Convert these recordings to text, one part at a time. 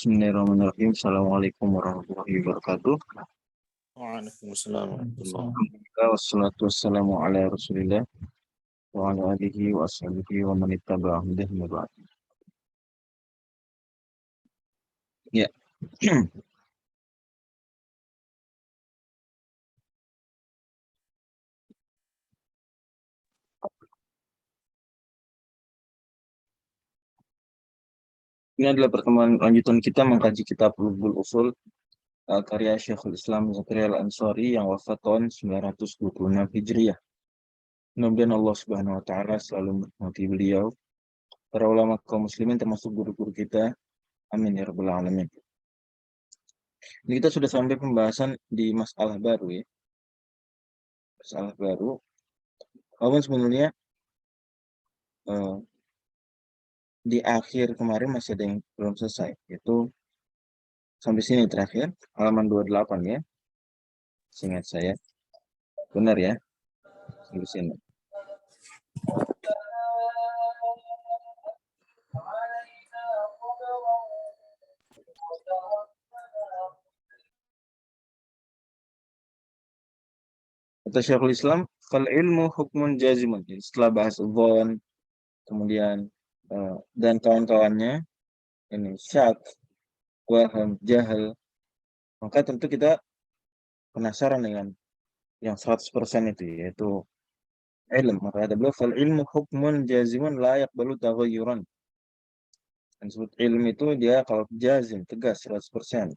Bismillahirrahmanirrahim. Assalamualaikum warahmatullahi wabarakatuh. Waalaikumsalam warahmatullahi wabarakatuh. Alhamdulillah wassalatu wassalamu ala Rasulillah wa ala alihi wa ashabihi wa man ittaba'ahum bi ihsan ila yaumil din. Ya. Ini adalah pertemuan lanjutan kita mengkaji kitab Lughul Ushul karya Syekhul Islam Zakaria Al-Ansari yang wafat tahun 926 Hijriah. Mudah-mudahan Allah Subhanahu wa taala selalu merahmati beliau, para ulama kaum muslimin termasuk guru-guru kita. Amin ya rabbal alamin. Ini kita sudah sampai pembahasan di masalah baru ya. Masalah baru. Walaupun sebenarnya di akhir kemarin masih ada yang belum selesai. Itu sampai sini terakhir, halaman 28 ya. Seingat saya. Benar ya? Sampai sini. Kata Syekhul Islam, fal ilmu hukmun jazimun. Jadi setelah bahas dzon, kemudian dan kawan-kawannya, ini syak, waham, jahal, maka tentu kita penasaran dengan yang 100% itu, yaitu ilm. Maka ada beliau, fal ilmu hukmun jazimun la yaqbalu taghayyuran. Dan disebut ilmu itu dia kalau jazim, tegas 100%.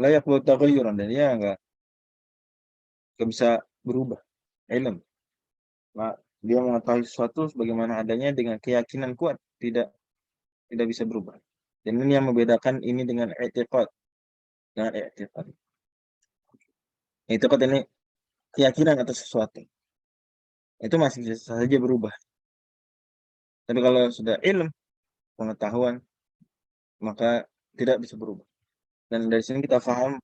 La yaqbalu taghayyuran, dan dia nggak bisa berubah. Ilm. Nah, dia mengetahui sesuatu sebagaimana adanya dengan keyakinan kuat, tidak bisa berubah. Dan ini yang membedakan ini dengan i'tiqad. Dengan i'tiqad. I'tiqad ini keyakinan atas sesuatu. Itu masih bisa saja berubah. Tapi kalau sudah ilm, pengetahuan, maka tidak bisa berubah. Dan dari sini kita paham,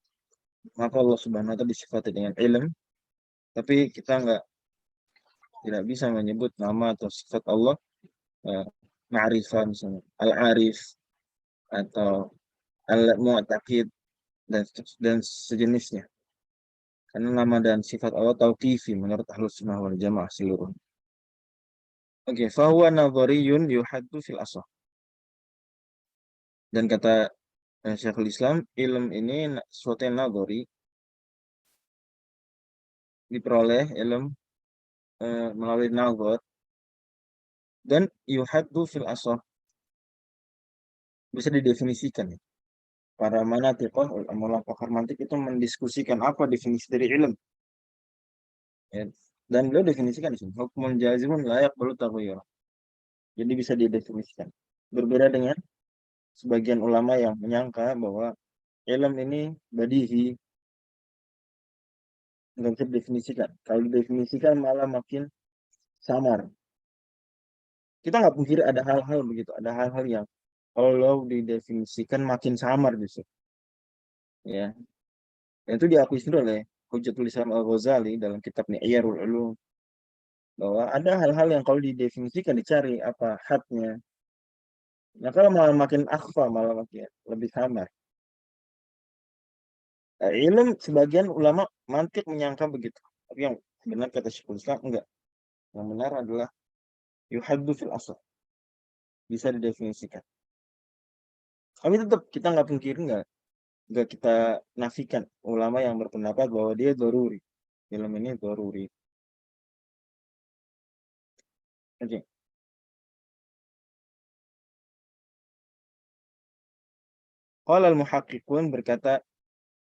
maka Allah Subhanahu wa taala disifati dengan ilm, tapi kita tidak bisa menyebut nama atau sifat Allah ma'rifah misalnya, al-arif atau al-mu'taqid dan sejenisnya. Karena nama dan sifat Allah tauqifi menurut Ahlus Sunnah wal Jamaah seluruh. Oke, fahuwa nadhariyun yuhaddu fil asah. Dan kata Syekhul Islam, ilm ini sesuatu yang nadhari, diperoleh ilm melalui nazar, dan yuhaddu fil asah, bisa didefinisikan. Para manatiqah, ulama pakar mantik itu mendiskusikan apa definisi dari ilm. Ya. Dan beliau definisikan di sini, hukmun jazimun la yaqbalu taghayyur. Jadi bisa didefinisikan. Berbeda dengan sebagian ulama yang menyangka bahwa ilm ini badihi, nggak bisa didefinisikan. Kalau didefinisikan malah makin samar. Kita nggak pungkiri ada hal-hal begitu, ada hal-hal yang kalau didefinisikan makin samar justru. Ya, dan itu diakui sendiri oleh Hujjatul Islam Al-Ghazali dalam kitabnya Iyarul Ulum, bahwa ada hal-hal yang kalau didefinisikan dicari apa hadnya, maka malah makin akhfa, malah makin lebih samar. Ilm sebagian ulama mantik menyangka begitu, tapi yang benar kata Syekhul Islam enggak. Yang benar adalah yuhaddu fil asl, bisa didefinisikan. Tapi tetap kita nggak pungkiri, nggak kita nafikan ulama yang berpendapat bahwa dia daruri, ilm ini daruri. Oke. Qala al-muhaqqiqun, berkata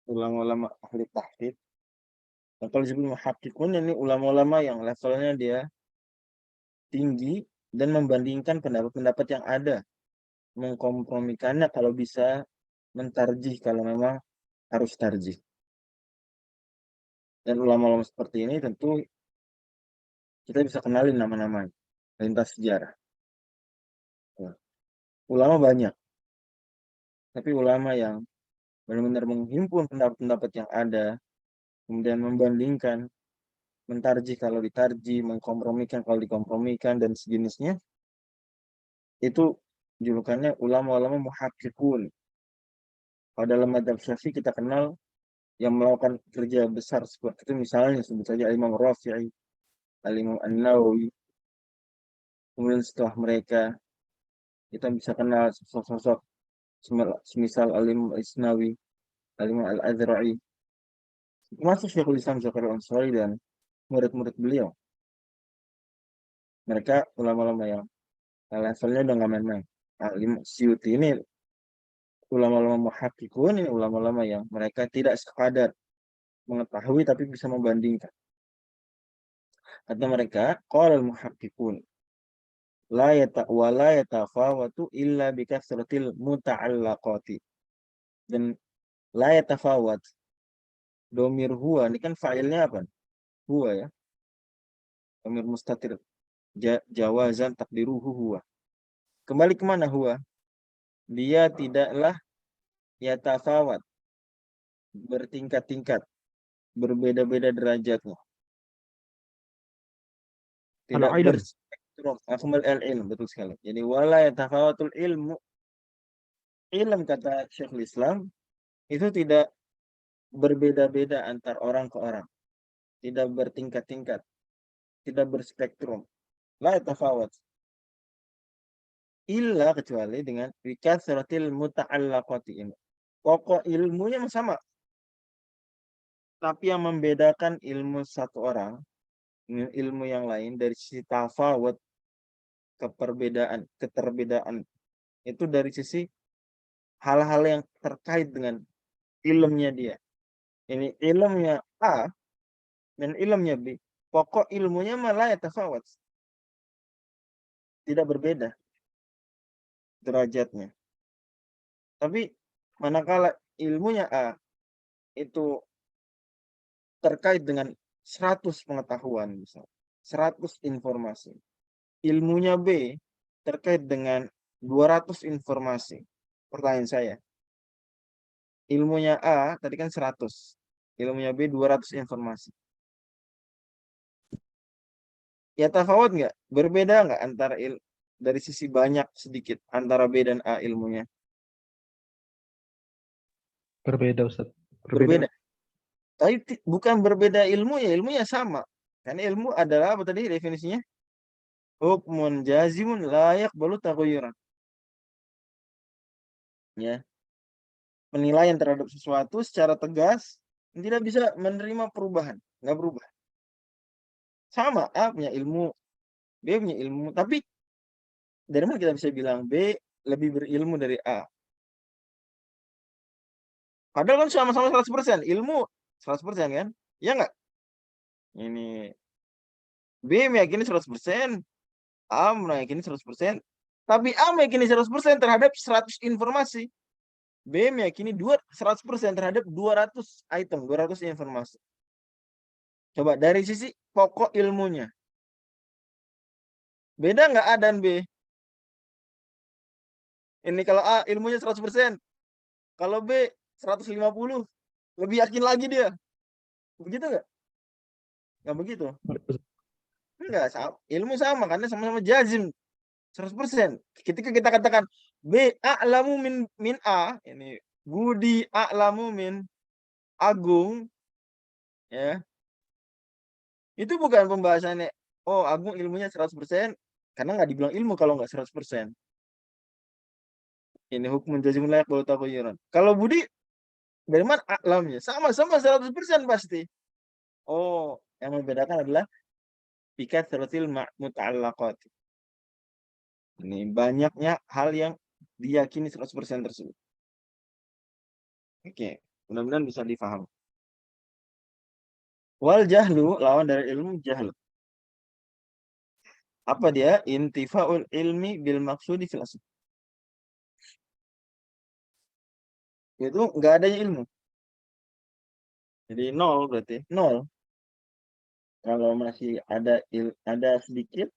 ulama-ulama ahli tahqiq. Nah, kalau disebut muhaqqiqun ini ulama-ulama yang levelnya dia tinggi dan membandingkan pendapat-pendapat yang ada, mengkompromikannya kalau bisa, mentarjih kalau memang harus tarjih. Dan ulama-ulama seperti ini tentu kita bisa kenalin nama-namanya lintas sejarah. Ulama banyak, tapi ulama yang benar-benar menghimpun pendapat-pendapat yang ada, kemudian membandingkan, mentarjih kalau ditarjih, mengkompromikan kalau dikompromikan, dan sejenisnya, itu julukannya ulama-ulama muhaqqiqun. Kalau dalam madzhab Syafi'i kita kenal yang melakukan kerja besar seperti itu, misalnya sebut saja Imam Rafi'i, Al-Imam An-Nawawi. Kemudian setelah mereka kita bisa kenal sosok-sosok semisal Al-Imam Isnawi, Al-Imam Al-Azra'i, termasuk Syekhul Islam Zakaria Ansari dan murid-murid beliau. Mereka ulama-ulama yang levelnya udah nggak main-main. Al-Imam Suyuti ini ulama-ulama muhaqqiqun, ini ulama-ulama yang mereka tidak sekadar mengetahui tapi bisa membandingkan. Kata mereka, qala al-muhaqqiqun la yatafawatu illa bikasratil muta'allaqati. Dan la yatafawat, domir huwa ini kan fa'ilnya apa? Huwa ya. Domir mustatir jawazan takdiruhu huwa. Kembali kemana huwa? Dia tidaklah yatafawat, bertingkat-tingkat, berbeda-beda derajatnya. Tidak Al-ilm. berspektrum. Akmal al-ilm, betul sekali. Jadi wala yatafawatul ilmu. Ilm kata Syekhul Islam itu tidak berbeda-beda antar orang ke orang. Tidak bertingkat-tingkat. Tidak berspektrum. La yatafawat. Illa kecuali dengan bikasratil muta'allaqati ini. Pokok ilmunya sama. Tapi yang membedakan ilmu satu orang, ilmu yang lain dari sisi tafawut, keterbedaan, itu dari sisi hal-hal yang terkait dengan ilmunya dia. Ini ilmunya A dan ilmunya B. Pokok ilmunya malah yatafawat. Tidak berbeda derajatnya. Tapi manakala ilmunya A itu terkait dengan 100 pengetahuan misalnya, 100 informasi. Ilmunya B terkait dengan 200 informasi. Pertanyaan saya, ilmunya A tadi kan 100, ilmunya B 200 informasi. Ya tafawut nggak? Berbeda nggak antara dari sisi banyak sedikit antara B dan A ilmunya? Berbeda, Ustaz. Berbeda. Tapi bukan berbeda ilmunya sama. Karena ilmu adalah apa tadi definisinya? Hukmun jazimun layak balu taghayyuran. Ya. Penilaian terhadap sesuatu secara tegas tidak bisa menerima perubahan, nggak berubah. Sama, A punya ilmu, B punya ilmu, tapi dari mana kita bisa bilang B lebih berilmu dari A? Padahal kan sama-sama 100%, ilmu 100% kan? Ya nggak? Ini B meyakini 100%, A meyakini 100%, tapi A meyakini 100% terhadap 100 informasi. B meyakini 100% terhadap 200 item, 200 informasi. Coba dari sisi pokok ilmunya. Beda nggak A dan B? Ini kalau A ilmunya 100%, kalau B 150, lebih yakin lagi dia. Begitu nggak? Nggak begitu. Enggak, ilmu sama karena sama-sama jazim 100%. Ketika kita katakan B a'lamu min A, ini Budi a'lamu min Agung, ya. Itu bukan pembahasannya, oh Agung ilmunya 100%, karena nggak dibilang ilmu kalau nggak 100%. Ini hukum jazimun layak balu taghayyuran. Kalau Budi, dari mana a'lamnya? Sama-sama 100% pasti. Oh, yang membedakan adalah bikatsratil muta'allaqat. Ini banyaknya hal yang diyakini 100% tersebut. Oke, mudah-mudahan bisa difahami. Wal jahlu, lawan dari ilmu jahlu. Apa dia? Intifa'ul ilmi bil maksudi fil asl. Itu nggak adanya ilmu. Jadi nol berarti, nol. Kalau masih ada sedikit,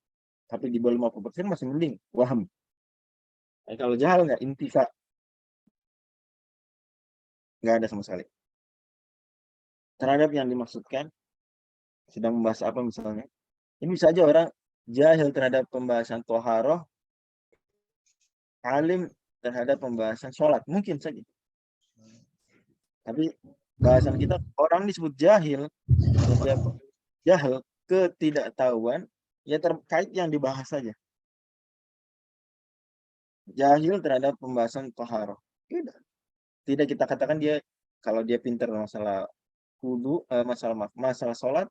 tapi di bawah 50% masih mending, waham. Kalau jahal nggak, intifa. Nggak ada sama sekali. Terhadap yang dimaksudkan, sedang membahas apa misalnya. Ini bisa aja orang jahil terhadap pembahasan toharoh, alim terhadap pembahasan sholat, mungkin saja. Tapi bahasan kita orang disebut jahil, kalau dia jahil, ketidaktahuan, ya terkait yang dibahas saja. Jahil terhadap pembahasan taharah. Tidak kita katakan dia kalau dia pintar masalah wudu, masalah sholat,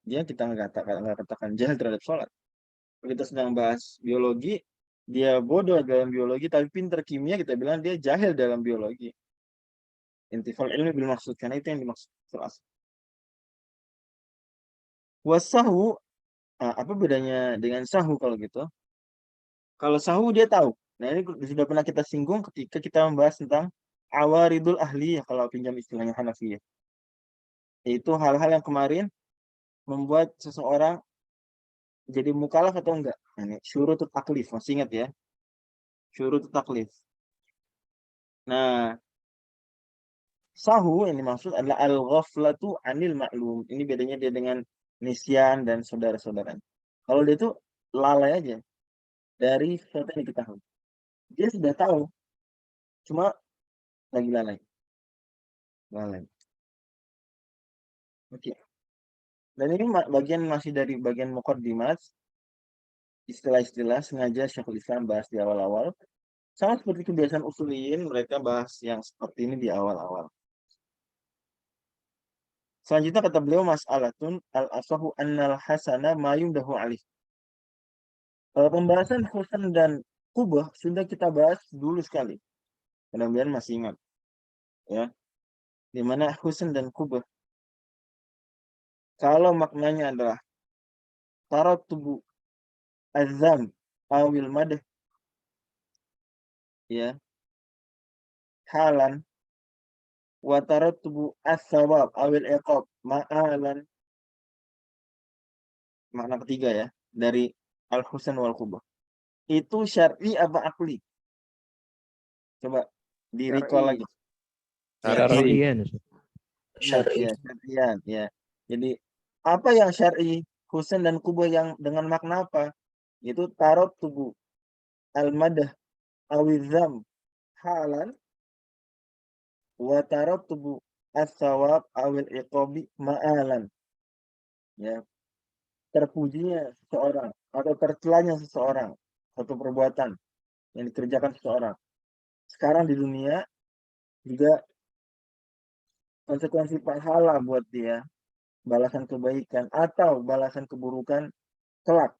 dia kita nggak katakan jahil terhadap sholat. Kita sedang bahas biologi, dia bodoh dalam biologi tapi pintar kimia, kita bilang dia jahil dalam biologi. Intifal ilmi bil maksud, karena itu yang dimaksud kelas. Wasahu, apa bedanya dengan sahu kalau gitu? Kalau sahu dia tahu. Nah ini sudah pernah kita singgung ketika kita membahas tentang awaridul ahliyah kalau pinjam istilahnya Hanafiyah. Itu hal-hal yang kemarin membuat seseorang jadi mukalaf atau enggak. Nah, ini syurutut taklif, masih ingat ya? Syurutut taklif. Nah, sahu yang dimaksud adalah al-ghaflatu anil ma'lum. Ini bedanya dia dengan nisyan dan saudara-saudaranya. Kalau dia itu lalai aja dari sesuatu yang diketahui. Dia sudah tahu, cuma lagi lalai. Lalai. Oke. Dan ini bagian masih dari bagian muqaddimat, istilah-istilah sengaja Syekhul Islam bahas di awal-awal. Sama seperti kebiasaan usuliyin, mereka bahas yang seperti ini di awal-awal. Selanjutnya kata beliau mas'alatun al-asahu annal hasana ma yumdahu alih. Pembahasan husan dan kubah sudah kita bahas dulu sekali. Mudah-mudahan masih ingat. Ya. Di mana husan dan kubah. Kalau maknanya adalah tarattubu azam awil madah, ya, halan wa tarattubu as-sawab awil iqab ma'alan. Makna ketiga ya dari al-husan wal kubah. Itu syar'i apa akli? Coba di recall lagi. Syar'i. Syar'i. Ya, syar'ian, ya. Jadi apa yang syar'i, husan dan kubah yang dengan makna apa? Itu tarot tubuh al-madah awizam halan wa tarot tubuh as-sawab awil iqabi ma'alan. Ya, terpujinya seseorang atau tercelanya seseorang satu perbuatan yang dikerjakan seseorang sekarang di dunia, juga konsekuensi pahala buat dia, balasan kebaikan atau balasan keburukan kelak.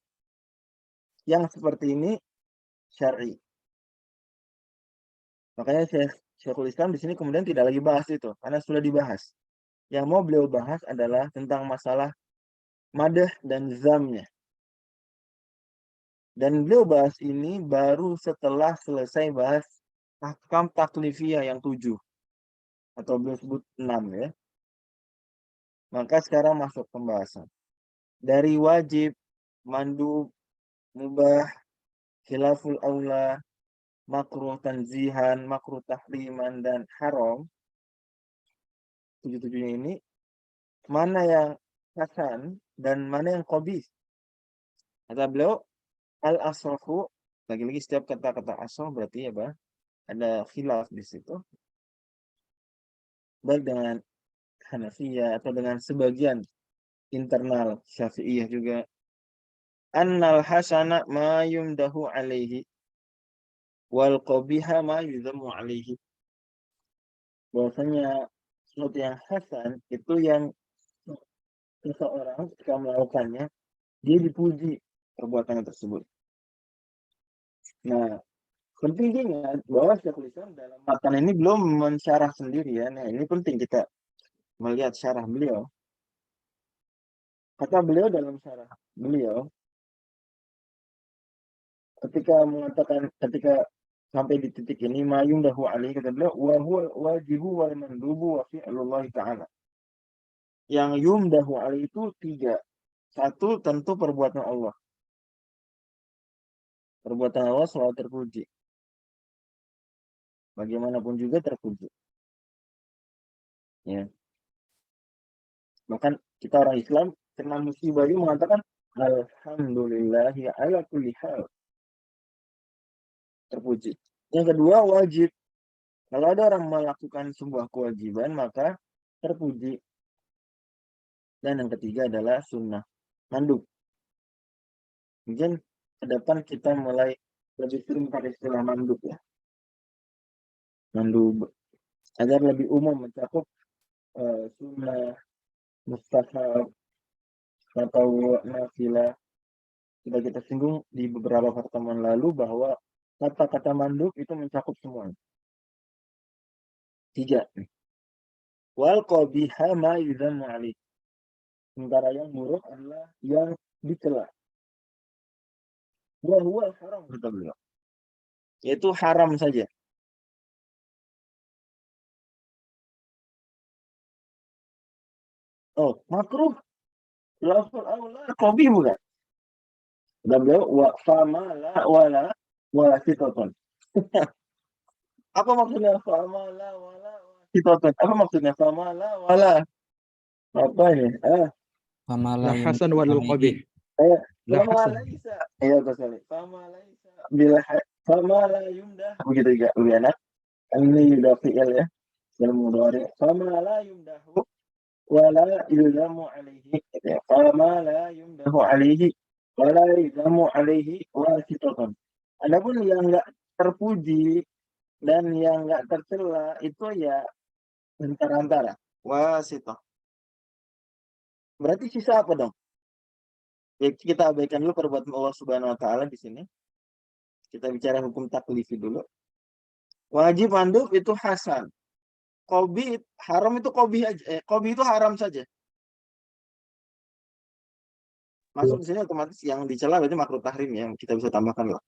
Yang seperti ini syar'i. Makanya Syekhul Islam di sini kemudian tidak lagi bahas itu, karena sudah dibahas. Yang mau beliau bahas adalah tentang masalah madah dan zamnya. Dan beliau bahas ini baru setelah selesai bahas ahkam taklifiyah yang 7. Atau beliau sebut 6 ya. Maka sekarang masuk pembahasan. Dari wajib, mandub, mubah, khilaful aula, makruh tanzihan, makruh tahriman, dan haram. 7-7-nya ini, mana yang hasan dan mana yang qabih. Kata beliau, al-asrafu, lagi-lagi setiap kata-kata asraf berarti apa? Ada khilaf di situ. Baik dengan Hanafiyah atau dengan sebagian internal Syafi'iyah juga. Annal hasana ma yumdahu alaihi wal qabiha ma yudhamu alaihi. Bahwasanya sesuatu yang hasan itu yang seseorang ketika melakukannya dia dipuji perbuatannya tersebut. Nah, penting diingat bahwa Syekhul Islam dalam matan ini belum mensyarah sendiri ya. Nah, ini penting kita melihat syarah beliau. Kata beliau dalam syarah beliau, ketika sampai di titik ini mayung dahu alaihi, kata beliau wa huwa wajibu wal mandubu wa fi'lullah ta'ala. Yang yumdahu alaihi itu 3. 1 tentu perbuatan Allah. Perbuatan Allah selalu terpuji. Bagaimanapun juga terpuji. Ya. Bahkan kita orang Islam kena musibah itu mengatakan alhamdulillahi ala kulli hal. terpuji. Yang kedua wajib. Kalau ada orang melakukan sebuah kewajiban maka terpuji. Dan yang ketiga adalah sunnah, mandub. Mungkin ke depan kita mulai lebih sering pakai istilah mandub ya. Mandub agar lebih umum mencakup sunnah, mustahab, atau nafilah. Sudah kita singgung di beberapa pertemuan lalu bahwa kata-kata mandub itu mencakup semuanya. 3. Wal qabiha ma yudhammu alaih. Sementara yang buruk adalah yang dicela. Wa huwa haram, kata beliau. Yaitu haram saja. Oh, makruh. Lafal aula qabih bukan? Kata beliau wa fama la wala wasitotun. Apa maksudnya fama la wala wasitotun? Apa maksudnya fama la wala? Apa ini? La hasan wal qabih. La Fama hasan. laisa. Iya betul. Fama laisa bila fama la yumdah. Begitu juga lebih enak. Ini udah fi'il ya. Dalam mudhari. Fama la yumdahu wala yulzamu alaihi. Fama la yumdahu alaihi wala yulzamu alaihi wasitotun. Adapun yang enggak terpuji dan yang enggak tercela itu ya antara-antara. Wasitoh. Berarti sisa apa dong? Ya, kita abaikan dulu perbuatan Allah Subhanahu wa taala di sini. Kita bicara hukum taklifi dulu. Wajib mandub itu hasan. Qabih haram itu qabih aja. Qabih itu haram saja. Masuk di sini otomatis yang dicela berarti makruh tahrim ya. Kita bisa tambahkan lah.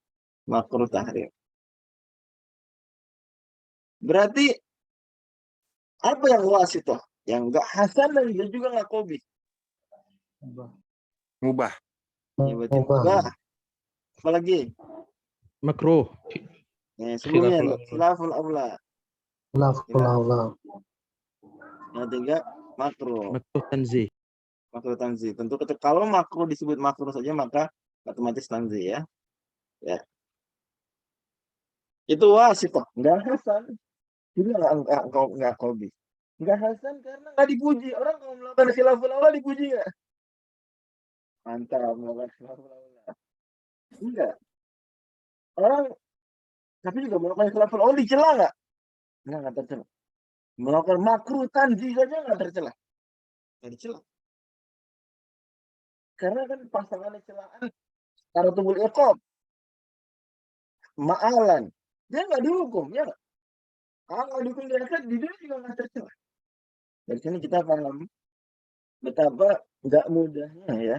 Makruh tahrim. Berarti apa yang wasitoh? Yang enggak hasan dan juga enggak qabih. Mubah. Ya, berarti mubah. Apalagi? Makruh. Ya, sebelumnya khilaful aula. Khilaful aula. Yang tiga makruh. Makruh tanzih. Makruh tanzih. Tentu kalau makruh disebut makruh saja maka otomatis tanzih ya. Ya. Itu wasitoh. Enggak hasan. Juga enggak qabih. Enggak hasan karena enggak dipuji. Orang kalau melakukan khilaful aula dipuji enggak? Mantap melakukan khilaful aula. Enggak. Orang tapi juga melakukan khilaful aula dicela enggak? Enggak tercela. Melakukan makruh tanzih saja enggak tercela. Enggak dicela. Karena kan pasangan celaan taratubul iqab. Ma'alan. Dia enggak dihukum, ya enggak? Kalau dihukum di akhirat di dunia juga enggak tercela. Dari sini kita paham betapa enggak mudahnya ya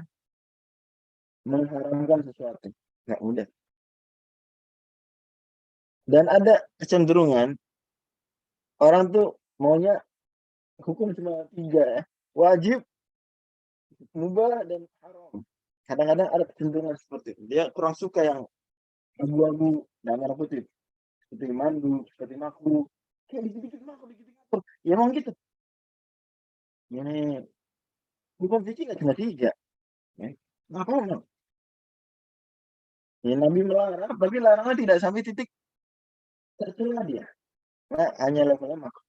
mengharamkan sesuatu. Enggak mudah. Dan ada kecenderungan orang tuh maunya hukum cuma 3 ya. Wajib, mubah, dan haram. Kadang-kadang ada kecenderungan seperti itu. Dia kurang suka yang abu-abu dan merah putih. Seperti mandu, seperti makruh. Kayak dikit-dikit makruh, dikit-dikit makruh. Ya emang gitu. Ini hukum fikih nggak cuma 3. Ya. Apa? Ya, Nabi melarang, tapi larangan tidak sampai titik tercela dia. Nah, hanya levelnya makruh.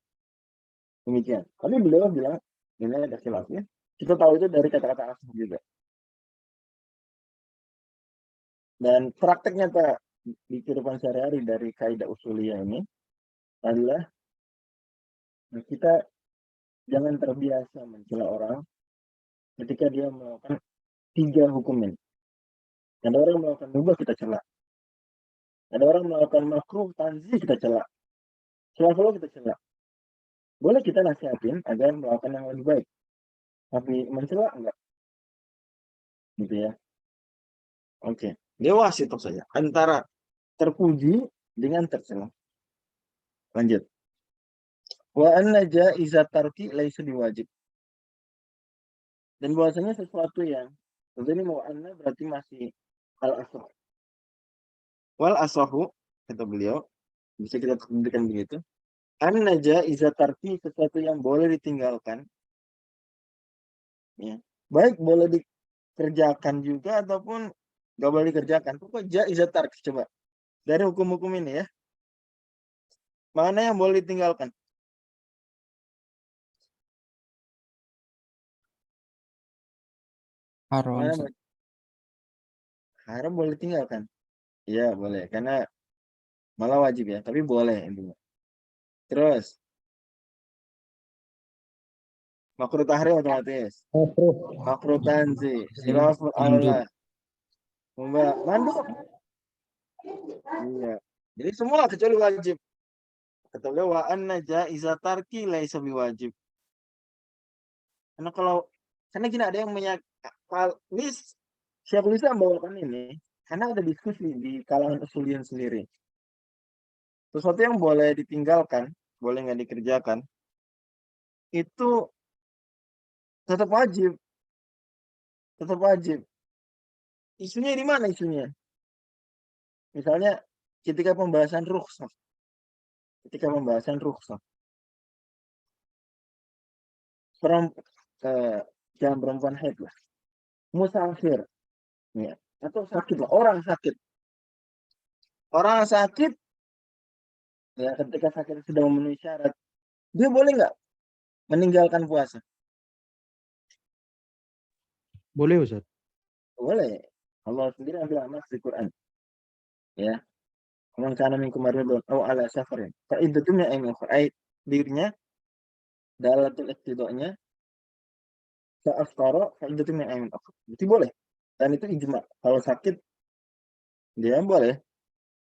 Demikian. Tapi beliau bilang ini ada khilafnya. Kita tahu itu dari kata-kata asli juga. Dan praktek nyata di kehidupan sehari-hari dari kaidah usuliyah ini adalah kita jangan terbiasa mencela orang ketika dia melakukan 3 hukum ini. Ada orang melakukan mubah kita cela. Ada orang melakukan makruh tanzih kita cela. Khilaful kita cela. Boleh kita nasihatin agar melakukan yang lebih baik. Tapi mencela enggak. Gitu ya. Oke. Dia wasitoh saja antara terpuji dengan tercela. Lanjut. Wa anna jaizat tarki laisa biwajib. Dan bahwasanya sesuatu yang tentu ini mau anna berarti masih al-asah. Wal asahu kata beliau bisa kita berikan begitu. Anna jaizat tarki sesuatu yang boleh ditinggalkan. Ya. Baik boleh dikerjakan juga ataupun enggak boleh dikerjakan. Pokoknya jaizat tarki coba. dari hukum-hukum ini ya. Mana yang boleh ditinggalkan? Haram. Mana Ustaz. haram boleh tinggalkan? Iya boleh, karena malah wajib ya, tapi boleh intinya. Terus makruh tahrim otomatis, Makruh. makruh tanzih, khilaful aula, mandub. Iya. Jadi semua kecuali wajib. Kata beliau wa anna jaiza tarki laisa biwajib. Karena gini ada yang ini Syekhul Islam bawakan ini karena ada diskusi di kalangan usuliyin sendiri. Sesuatu yang boleh ditinggalkan, boleh nggak dikerjakan, itu tetap wajib. Tetap wajib. Isunya di mana isunya? Misalnya ketika pembahasan rukhsah. Ketika pembahasan rukhsah. Jangan perempuan haid lah. Musafir. Ya. Atau sakit lah. Orang sakit. Orang sakit, ya ketika sakit sudah memenuhi syarat, dia boleh nggak meninggalkan puasa? Boleh Ustaz. Boleh. Allah sendiri ambil amas di Quran. Ya. Man kana minkum maridun aw ala safarin fa iddatun min ayyamin ukhra. Dirinya dalatul iqtidanya fa aftara fa iddatun min ayyamin ukhra. Itu boleh. Dan itu ijma. Kalau sakit dia boleh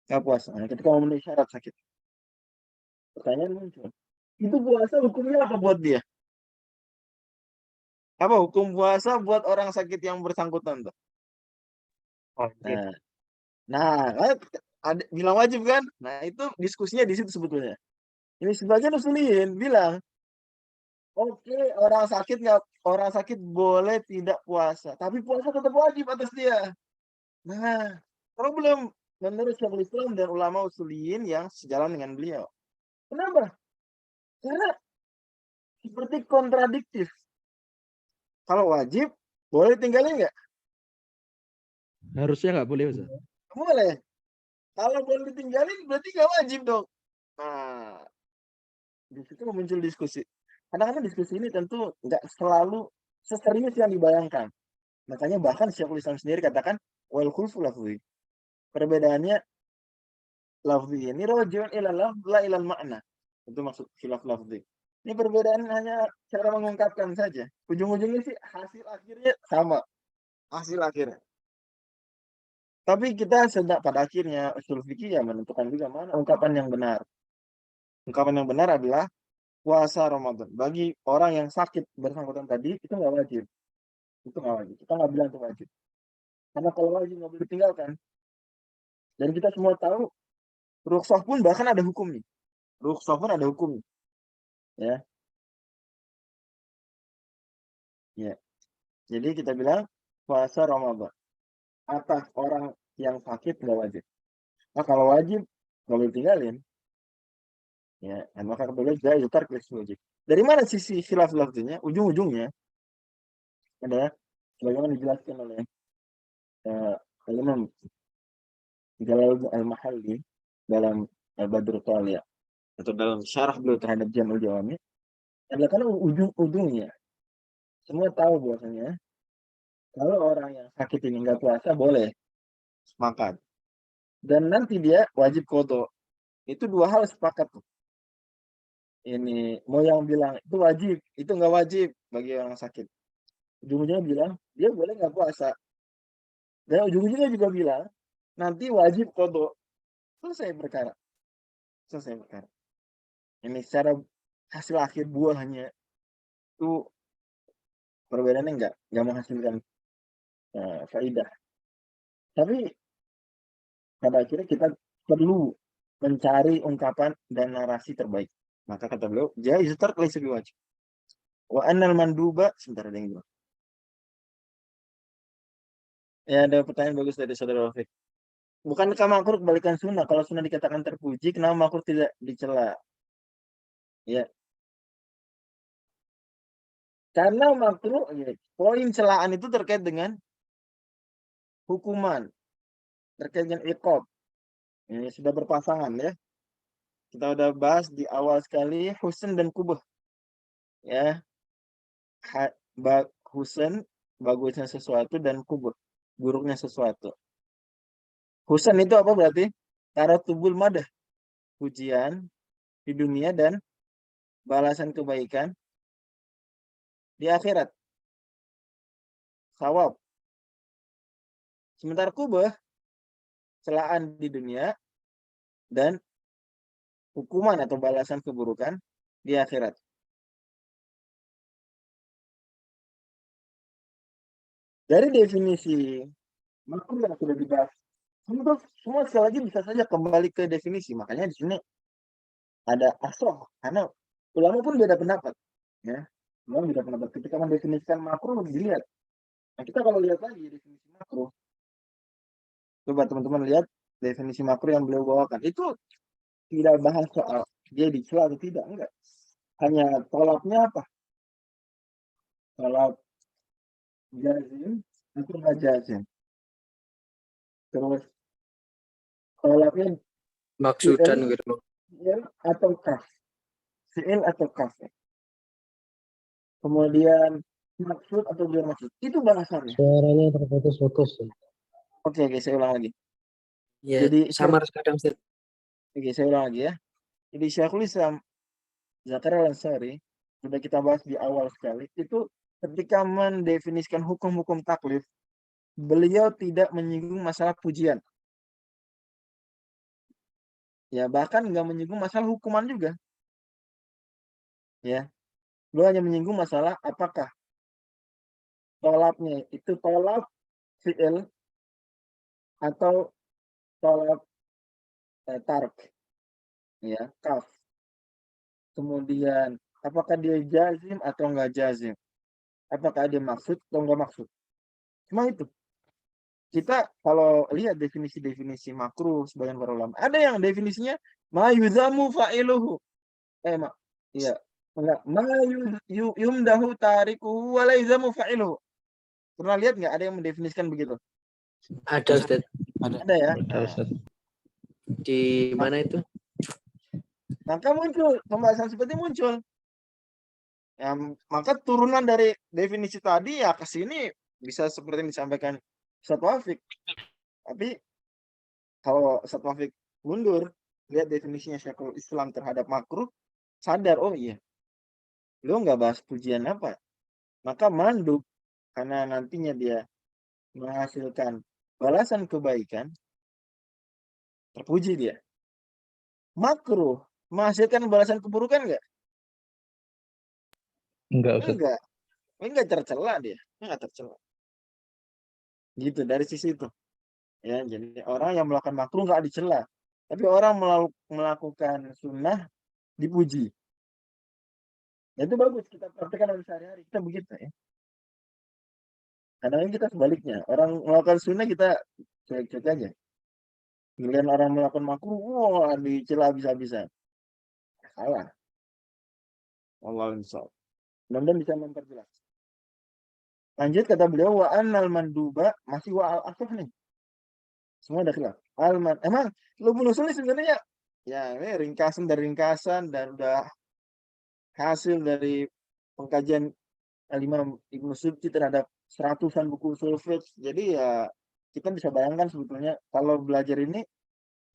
nggak puasa. Nah, ketika memenuhi syarat sakit. Pertanyaan muncul. Itu puasa hukumnya apa buat dia? Apa hukum puasa buat orang sakit yang bersangkutan tuh? Wajib. Nah, ada bilang wajib kan? Nah, itu diskusinya di situ sebetulnya. Ini sebagian usuliyin bilang, oke, orang sakit boleh tidak puasa, tapi puasa tetap wajib atas dia. Nah, problem menurut Syekhul Islam dan ulama usuliyin yang sejalan dengan beliau. Kenapa? Karena seperti kontradiktif. Kalau wajib, boleh tinggalin nggak? Harusnya nggak boleh Ustaz. Boleh. Kalau boleh ditinggalin, berarti nggak wajib dong. Nah, di situ muncul diskusi. Kadang-kadang diskusi ini tentu nggak selalu seserius yang dibayangkan. Makanya bahkan Syekhul Islam sendiri katakan, wal khulfu lafzi. Perbedaannya lafzi ini rojiun ila lafz la ilal makna. Itu maksud khilaf lafzi. Ini perbedaan hanya cara mengungkapkan saja. Ujung-ujungnya sih hasil akhirnya sama. Hasil akhirnya. Tapi kita pada akhirnya usul fikih ya menentukan juga mana ungkapan yang benar. Ungkapan yang benar adalah puasa Ramadan. Bagi orang yang sakit bersangkutan tadi, itu nggak wajib. Itu nggak wajib. Kita nggak bilang itu wajib. Karena kalau wajib nggak boleh ditinggalkan. Dan kita semua tahu, rukhsah pun bahkan ada hukumnya. Rukhsah pun ada hukumnya. Ya. Ya. Jadi kita bilang, puasa Ramadan. Atas orang yang sakit nggak wajib. Nah kalau wajib, nggak boleh tinggalin. Ya, maka boleh juga yutar wajib. Dari mana sisi khilaf lafzinya? Ujung-ujungnya adalah sebagaimana dijelaskan oleh Imam Jalal Al-Mahalli dalam Al-Badr Thaliyah atau dalam syarah beliau terhadap Jamul Jawami adalah karena ujung-ujungnya semua tahu bahwasanya kalau orang yang sakit ini nggak puasa boleh makan dan nanti dia wajib qadha. Itu dua hal sepakat tuh. Ini mau yang bilang itu wajib, itu nggak wajib bagi orang sakit. Ujung-ujungnya bilang dia boleh nggak puasa. Dan ujung-ujungnya juga bilang nanti wajib qadha. Selesai perkara. Ini secara hasil akhir buahnya itu perbedaannya nggak menghasilkan faidah. Tapi pada akhirnya kita perlu mencari ungkapan dan narasi terbaik. Maka kata beliau, jaiz tark laisa biwajib. Wa annal manduba, sebentar ada yang bilang. Ya ada pertanyaan bagus dari saudara Rafiq. Bukankah makruh kebalikan sunnah? Kalau sunnah dikatakan terpuji, kenapa makruh tidak dicela? Ya. Karena makruh, ya, poin celaan itu terkait dengan hukuman, terkait dengan iqab. Ini sudah berpasangan ya. Kita udah bahas di awal sekali husn dan kubah. Ya. Husn bagusnya sesuatu dan kubah buruknya sesuatu. Husn itu apa berarti? Taratubul madah, pujian di dunia dan balasan kebaikan di akhirat. Sawab. Sementara kubah celaan di dunia dan hukuman atau balasan keburukan di akhirat. Dari definisi makruh yang sudah dibahas, semua sekali lagi bisa saja kembali ke definisi. Makanya di sini ada asroh, karena ulama pun beda pendapat. Ya, ulama beda pendapat. Ketika mendefinisikan makruh dilihat. Nah, kita kalau lihat lagi definisi makruh, coba teman-teman lihat definisi makruh yang beliau bawakan. Itu tidak bahas soal dia dicela atau tidak, enggak. Hanya tolaknya apa? Tolak jazim atau nggak jazim. Terus tolaknya Maksudan fi'il gitu. atau kaf. Fi'il atau kaf. Kemudian maksud atau biar maksud. Itu bahasannya. Suaranya terputus-putus. Oke, saya ulang lagi. Ya, Jadi samar kadang Ustaz. Oke, saya ulang lagi ya. Jadi Syekhul Islam Zakaria Al-Ansari sudah kita bahas di awal sekali. Itu ketika mendefinisikan hukum-hukum taklif, beliau tidak menyinggung masalah pujian. Ya, bahkan nggak menyinggung masalah hukuman juga. Ya, beliau hanya menyinggung masalah apakah tolaknya itu tolak fi'il atau tolak tark. Ya, kaf. Kemudian apakah dia jazim atau enggak jazim? Apakah dia maksud atau enggak maksud? Cuma itu. Kita kalau lihat definisi-definisi makruh sebagian para ulama, ada yang definisinya ma yuzamu fa'iluhu. Mak. Iya. Enggak, ma yumdahu tarikuhu wa la yuzamu fa'iluhu. Pernah lihat nggak ada yang mendefinisikan begitu? Ada Ustaz. Ada ya. Di mana itu? Maka muncul pembahasan seperti muncul. Ya, maka turunan dari definisi tadi ya ke sini bisa seperti yang disampaikan Ustaz Taufik. Tapi kalau Ustaz Taufik mundur, lihat definisinya Syekhul Islam terhadap makruh, sadar, oh iya, lu nggak bahas pujian apa. Maka mandub, karena nantinya dia menghasilkan balasan kebaikan, terpuji dia. Makruh, menghasilkan balasan keburukan nggak? Enggak, Ustaz. Enggak tercela dia, enggak tercela. Gitu dari sisi itu. Ya, jadi orang yang melakukan makruh nggak dicela, tapi orang melakukan sunnah dipuji. Ya, itu bagus kita praktekkan dalam sehari-hari kita begitu ya. Kadang kita sebaliknya, orang melakukan sunnah kita cuek-cuek aja. Giliran orang melakukan makruh, wah dicela bisa-bisa. Salah. Allah insya. Mudah-mudahan bisa memperjelas. Lanjut kata beliau wa annal manduba masih wa al asaf nih. Semua ada khilaf. Emang Lubul Usul sebenarnya ya ini ringkasan dari ringkasan dan udah hasil dari pengkajian Imam Ibnu Subki terhadap seratusan buku usul fiqh. Jadi ya kita bisa bayangkan sebetulnya kalau belajar ini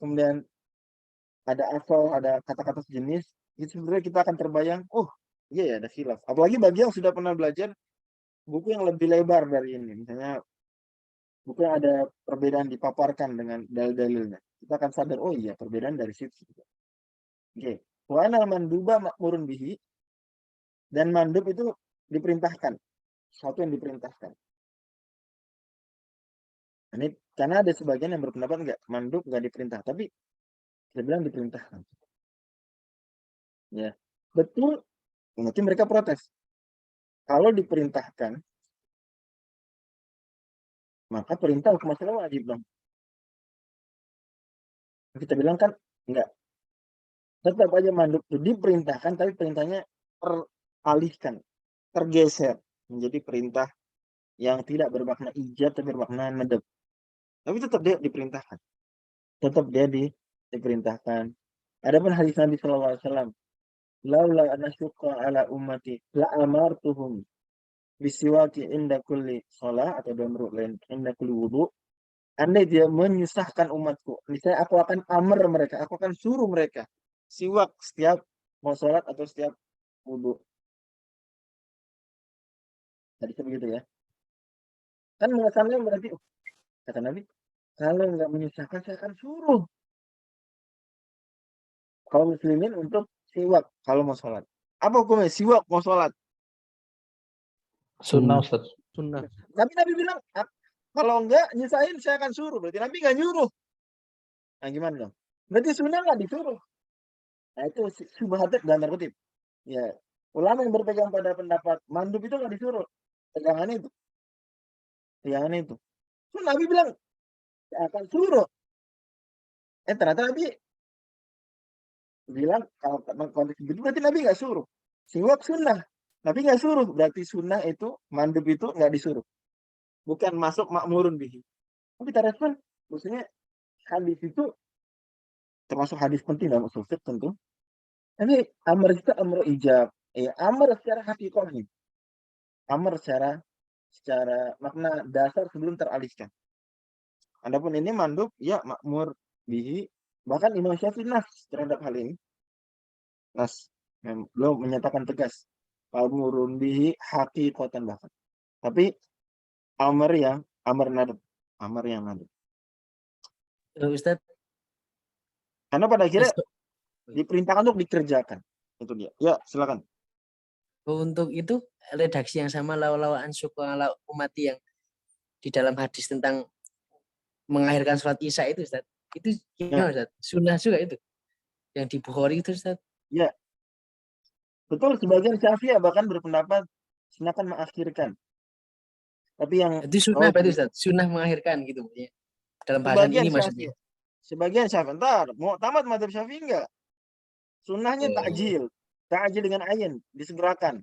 kemudian ada asal, ada kata-kata sejenis, itu sebenarnya kita akan terbayang, oh iya ya ada khilaf. Apalagi bagi yang sudah pernah belajar buku yang lebih lebar dari ini, misalnya buku yang ada perbedaan dipaparkan dengan dalil-dalilnya. Kita akan sadar, oh iya perbedaan dari situ. Oke. Wa anal manduba makmurun bihi, dan mandub itu diperintahkan. Sesuatu yang diperintahkan. Ini karena ada sebagian yang berpendapat enggak, mandub enggak diperintah, tapi saya bilang diperintahkan. Ya. Betul, nanti mereka protes. Kalau diperintahkan, maka perintah hukum asalnya wajib dong. Kita bilang kan enggak. Tetap aja mandub itu diperintahkan, tapi perintahnya teralihkan, tergeser menjadi perintah yang tidak bermakna ijab tapi bermakna nadab. Tapi tetap dia diperintahkan. Tetap dia diperintahkan. Adapun hadis Nabi sallallahu alaihi wasallam, laula an asyqa ala ummati la amartuhum bisiwaki inda kulli shalah, atau dalam riwayat lain inda kulli wudu. Andai dia menyusahkan umatku, misalnya aku akan amar mereka, aku akan suruh mereka siwak setiap mau sholat atau setiap wudu. Hadisnya begitu ya. Kan mengesannya berarti, kata Nabi, kalau nggak menyusahkan saya akan suruh kaum muslimin untuk siwak kalau mau sholat. Apa hukumnya siwak mau sholat? Sunnah Ustaz. Sunnah. Tapi Nabi bilang, kalau enggak nyusahin saya akan suruh. Berarti Nabi nggak nyuruh. Nah gimana dong? Berarti sunnah nggak disuruh. Nah itu syubhat dalam tanda kutip. Ya, ulama yang berpegang pada pendapat mandub itu nggak disuruh. Pegangan itu. So, Nabi bilang, saya akan suruh. Ternyata Nabi bilang, kalau konteks begitu berarti Nabi nggak suruh. Siwak sunnah. Nabi nggak suruh. Berarti sunnah itu, mandub itu nggak disuruh. Bukan masuk makmurun bihi. Tapi kita respon, maksudnya hadis itu termasuk hadis penting dalam usul fiqh tentu. Tapi amr itu amr ijab. Amr secara hakikatnya. Amr secara makna dasar sebelum teralihkan. Adapun ini mandub, ya makmur bihi. Bahkan Imam Syafi'i nas terhadap hal ini. Nas. Belum menyatakan tegas. Makmurun bihi hakikatan bahkan. Tapi amr yang nadab. Ustaz, Karena pada akhirnya diperintahkan untuk dikerjakan. Itu dia. Ya, silakan. untuk itu redaksi yang sama lawa-lawaan syukur ala umati yang di dalam hadis tentang mengakhirkan sholat isya itu Ustaz. Itu gimana Ustaz? Sunnah juga itu. Yang di Bukhari itu Ustaz. Ya. Betul, sebagian Syafi'iyah bahkan berpendapat silakan mengakhirkan. Tapi yang Itu sunnah apa itu Ustaz? Sunnah mengakhirkan gitu ya. Dalam bahasan ini maksudnya. Sebagian Syafi'i. Ntar, mau tamat madzhab Syafi'i enggak? Sunnahnya ta'jil. Ta'jil dengan ayin, disegerakan.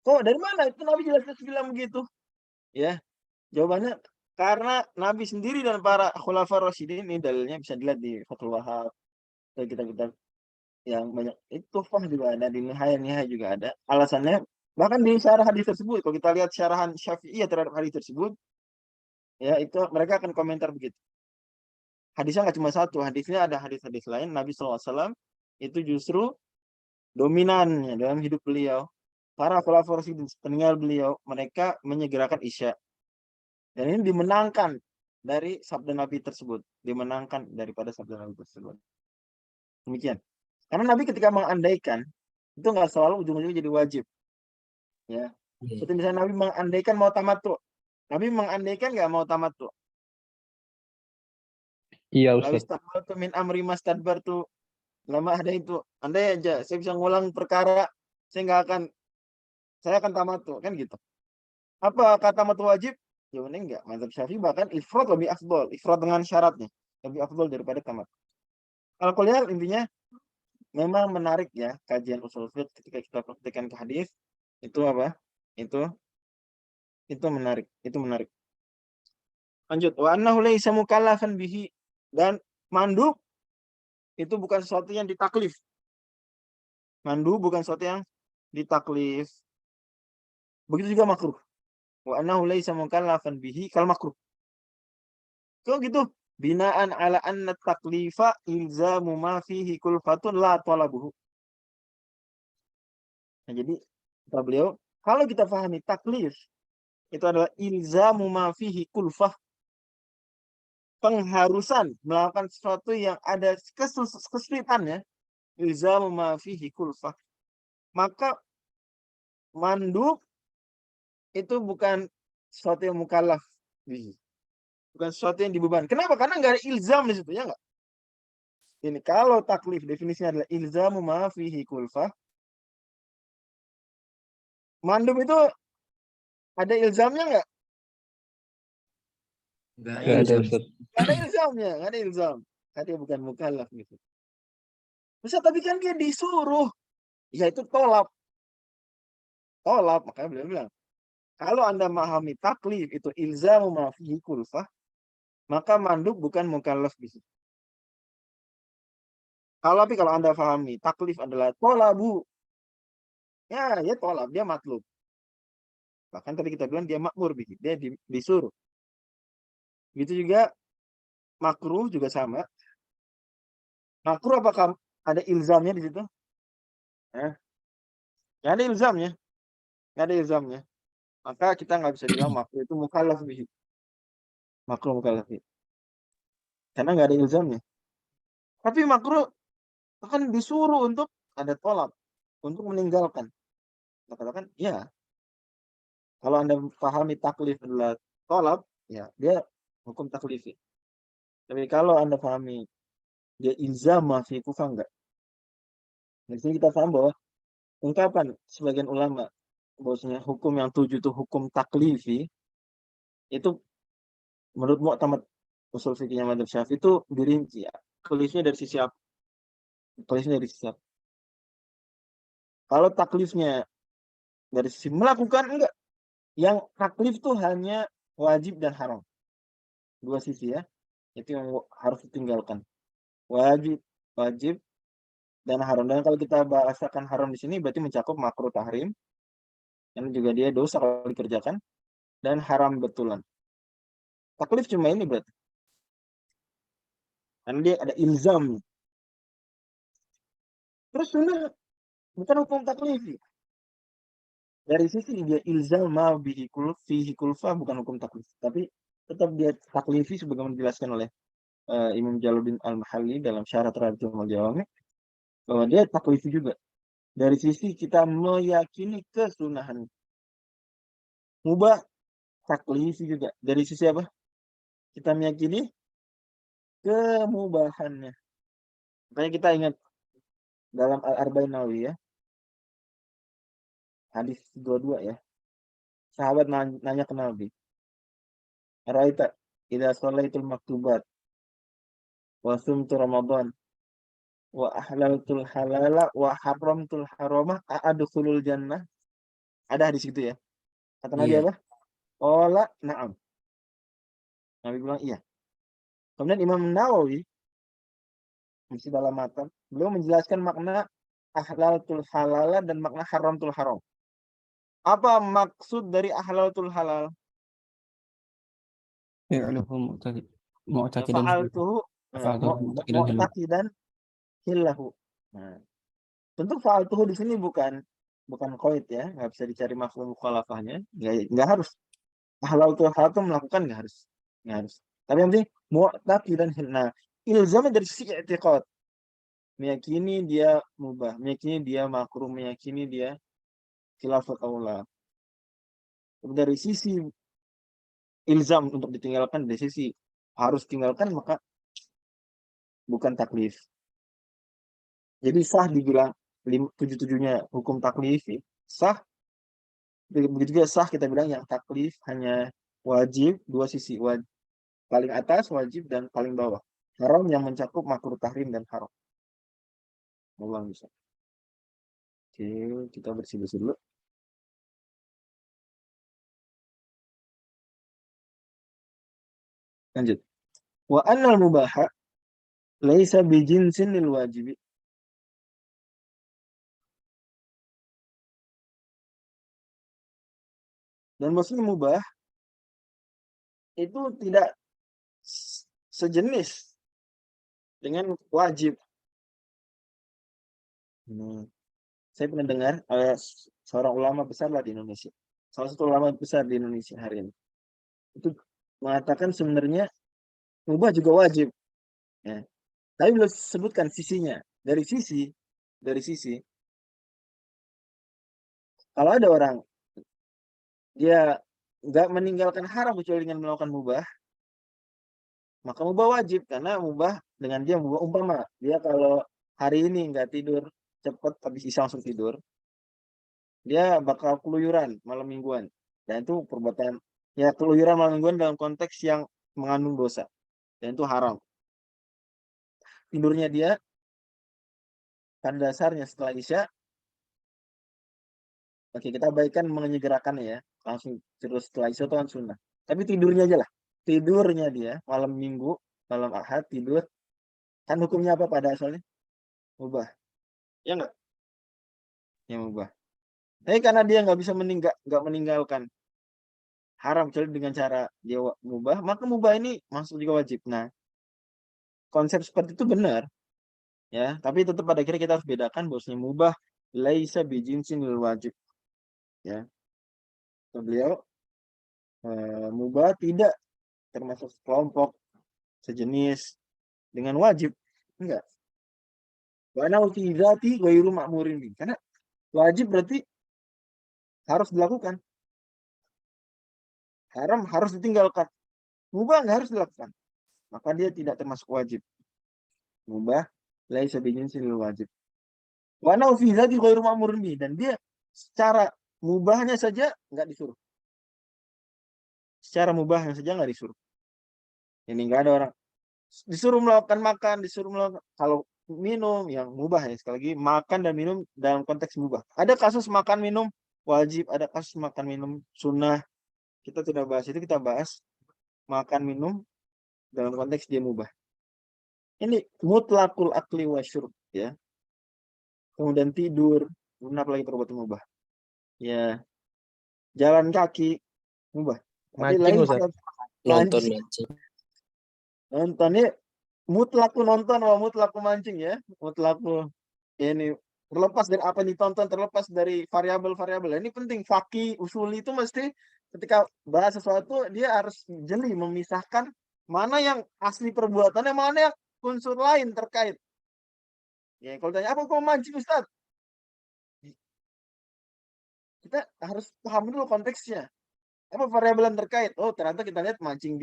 Kok dari mana? Itu Nabi jelas-jelas bilang begitu. Ya. Jawabannya karena Nabi sendiri dan para khulafa rasyidin, ini dalilnya bisa dilihat di Fathul Wahab, kitab-kitab yang banyak. Itu Tuhfah juga ada, di Nihayah juga ada. Alasannya bahkan di syarah hadis tersebut, kalau kita lihat syarahan Syafi'iyah terhadap hadis tersebut, ya itu mereka akan komentar begitu. Hadisnya nggak cuma satu, hadisnya ada hadis-hadis lain. Nabi SAW itu justru dominannya dalam hidup beliau. Para khulafa rasyidin peninggal beliau, mereka menyegerakan isya. Dan ini dimenangkan dari sabda Nabi tersebut. Dimenangkan daripada sabda Nabi tersebut. Demikian. Karena Nabi ketika mengandaikan, itu nggak selalu ujung-ujungnya jadi wajib. Ya. Seperti misalnya Nabi mengandaikan mau tamattu. Nabi mengandaikan nggak mau tamattu. Iya Lalu Ustaz. istaqbaltu min amri mastadbartu. Lama ada itu. Andai aja saya bisa ngulang perkara, saya akan tamattu. Kan gitu. Apa kata tamattu wajib? Jawabannya enggak. Mazhab Syafi'i bahkan ifrad lebih afdol. Ifrad dengan syaratnya. Lebih afdol daripada tamat. Kalau kuliah intinya memang menarik ya kajian usul fiqh ketika kita praktikkan ke hadis. Itu apa? Itu menarik. Itu menarik. Lanjut. Wa annahu laysa mukallafan bihi. Dan mandub itu bukan sesuatu yang ditaklif. Mandub bukan sesuatu yang ditaklif. Begitu juga makruh. Wa annahu laysa mukallafan bihi kal makruh. Kok gitu? Binaan ala anna taklifa ilzamu ma fihi kulfatun la talabuhu. Nah, jadi kata beliau, kalau kita pahami taklif itu adalah ilzamu ma fihi kulfah, pengharusan melakukan sesuatu yang ada kesulitannya, ilzamu ma fihi kulfah. Maka mandub itu bukan sesuatu yang mukallaf bihi. Bukan sesuatu yang dibeban. Kenapa? Karena nggak ada ilzam di situ, ya nggak? Ini kalau taklif definisinya adalah ilzamu ma fihi kulfah. Mandub itu ada ilzamnya nggak? Enggak Nggak ada Ustaz. Nggak ada ilzamnya, nggak ada ilzam. Dia bukan mukallaf gitu. Bisa, tapi kan dia disuruh. Ya itu tolap. Makanya beliau bilang, kalau Anda memahami taklif itu ilzamu ma fihi kulfah, maka mandub bukan mukallaf bihi. Tapi kalau Anda pahami taklif adalah tolabu, ya tolab, dia matlub. Bahkan tadi kita bilang dia makmur, dia disuruh. Gitu juga makruh juga sama. Makruh apakah ada ilzamnya di situ? Nggak ada ilzamnya. Nggak ada ilzamnya. Maka kita nggak bisa bilang makruh itu mukallaf bihi. Makruh mukallaf bihi. Karena nggak ada ilzamnya. Tapi makruh akan disuruh untuk ada tolak, untuk meninggalkan. Kita katakan, ya. Kalau Anda pahami taklif adalah tolak, ya dia hukum taklifi. Tapi kalau Anda pahami dia ilzama fi kufah, enggak. Di sini kita paham bahwa ungkapan sebagian ulama bahwasanya hukum yang 7 itu hukum taklifi, itu menurut mu'tamad usul fikihnya madzhab Syafi'i itu dirinci ya. Taklifnya dari sisi apa? Taklifnya dari sisi apa? Kalau taklifnya dari sisi melakukan, enggak. Yang taklif itu hanya wajib dan haram. Dua sisi ya. Itu yang harus ditinggalkan. Wajib dan haram. Dan kalau kita bahasakan haram di sini berarti mencakup makruh tahrim. Yang juga dia dosa kalau dikerjakan. Dan haram betulan. Taklif cuma ini berarti. Karena dia ada ilzam. Terus sunnah bukan hukum taklifi. Dari sisi dia ilzam ma bihi fihi kulfa bukan hukum taklif. Tapi tetap dia taklifi sebagaimana dijelaskan oleh Imam Jalaluddin Al-Mahalli dalam Syarah Terhadap Jawami Jawami, bahwa dia taklifi juga. Dari sisi kita meyakini kesunahan. Mubah taklifi juga. Dari sisi apa? Kita meyakini kemubahannya. Makanya kita ingat dalam Al-Arba'in Nawawi ya. Hadis 22 ya. Sahabat nanya ke Nabi. Araita idza sholaitul maktubat wa sumtu Ramadan wa ahlaltul halala wa haramtul harama a'adkhulul jannah. Ada hadis itu ya. Kata Nabi apa? Qala na'am. Nabi bilang iya. Kemudian Imam Nawawi masih dalam matan, beliau menjelaskan makna ahlaltul halala dan makna haramtul haram. Apa maksud dari ahlaltul halal? Fi'luhu mu'taqidan Fa'altuhu mu'taqidan hillahu. Nah, tentu fa'altuhu di sini bukan qaid ya, nggak bisa dicari mafhum mukhalafahnya, nggak harus. Ahlaltul halal itu melakukan nggak harus. Tapi yang penting mu'taqidan hillahu. Nah, ilzamnya dari sisi i'tiqad. Meyakini dia mubah, meyakini dia makruh, meyakini dia khilaful aula. Dari sisi ilzam untuk ditinggalkan, dari sisi harus tinggalkan, maka bukan taklif. Jadi sah dibilang 7-7-nya hukum taklif, sah. Begitu juga sah kita bilang yang taklif hanya wajib, dua sisi, paling atas wajib dan paling bawah. Haram yang mencakup makruh tahrim dan haram. Allah bisa. Oke, kita bersih-bersih dulu. Lanjut. Wa annal mubaha laisa bijinsin lil wajibi. Dan maksudnya mubah itu tidak sejenis dengan wajib. Saya pernah dengar seorang ulama besar lah di Indonesia. Salah satu ulama besar di Indonesia hari ini. Itu mengatakan sebenarnya mubah juga wajib. Ya. Tapi belum sebutkan sisinya. Dari sisi kalau ada orang dia nggak meninggalkan haram kecuali dengan melakukan mubah, maka mubah wajib karena mubah dengan dia mubah. Umpama dia kalau hari ini nggak tidur cepat habis isya langsung tidur, dia bakal keluyuran malam mingguan. Dan itu perbuatan ya, keluyuran malam mingguan dalam konteks yang mengandung dosa. Dan itu haram. Tidurnya dia pada dasarnya setelah isya, oke kita baikkan menyegerakan ya, langsung terus setelah isya itu kan sunnah. Tapi tidurnya aja lah. Tidurnya dia malam minggu, malam ahad tidur, kan hukumnya apa pada asalnya? mubah. Ya enggak? Ya mubah. Tapi karena dia nggak bisa nggak meninggalkan haram kecuali dengan cara dia mubah, maka mubah ini masuk juga wajib. Nah, konsep seperti itu benar, ya. Tapi tetap pada akhirnya kita harus bedakan bahwasanya mubah laisa bijinsin lil wajib, ya. Beliau mubah tidak termasuk kelompok sejenis dengan wajib, enggak. Wa nau fi dzati ghairu ma'murin bi. Karena wajib berarti harus dilakukan. Haram harus ditinggalkan. Mubah nggak harus dilakukan. Maka dia tidak termasuk wajib. Mubah laisa bijinsin lil wajib. Wa nau fi dzati ghairu ma'murin bi. Dan dia secara mubahnya saja nggak disuruh. Secara mubahnya saja nggak disuruh. Ini nggak ada orang disuruh melakukan makan, disuruh melakukan kalau minum yang mubah ya, sekali lagi makan dan minum dalam konteks mubah. Ada kasus makan minum wajib, ada kasus makan minum sunnah. Kita tidak bahas itu, kita bahas makan minum dalam konteks dia mubah. Ini mutlakul akli wa syurb, ya. Kemudian tidur, apalagi perbuatan mubah. Ya, jalan kaki mubah. Tapi Mancing, lain Ustaz. Nonton mancing. mancing. Nontonnya mutlaku nonton atau mutlaku mancing, ya. Mutlaku ini terlepas dari apa yang ditonton, terlepas dari variabel-variabel. Ini penting. Fakih usuli itu mesti ketika bahas sesuatu dia harus jeli memisahkan mana yang asli perbuatannya, mana yang unsur lain terkait. Ya, kalau tanya apa kok mancing Ustaz? Kita harus paham dulu konteksnya. Apa variabel yang terkait? Oh, ternyata kita lihat mancing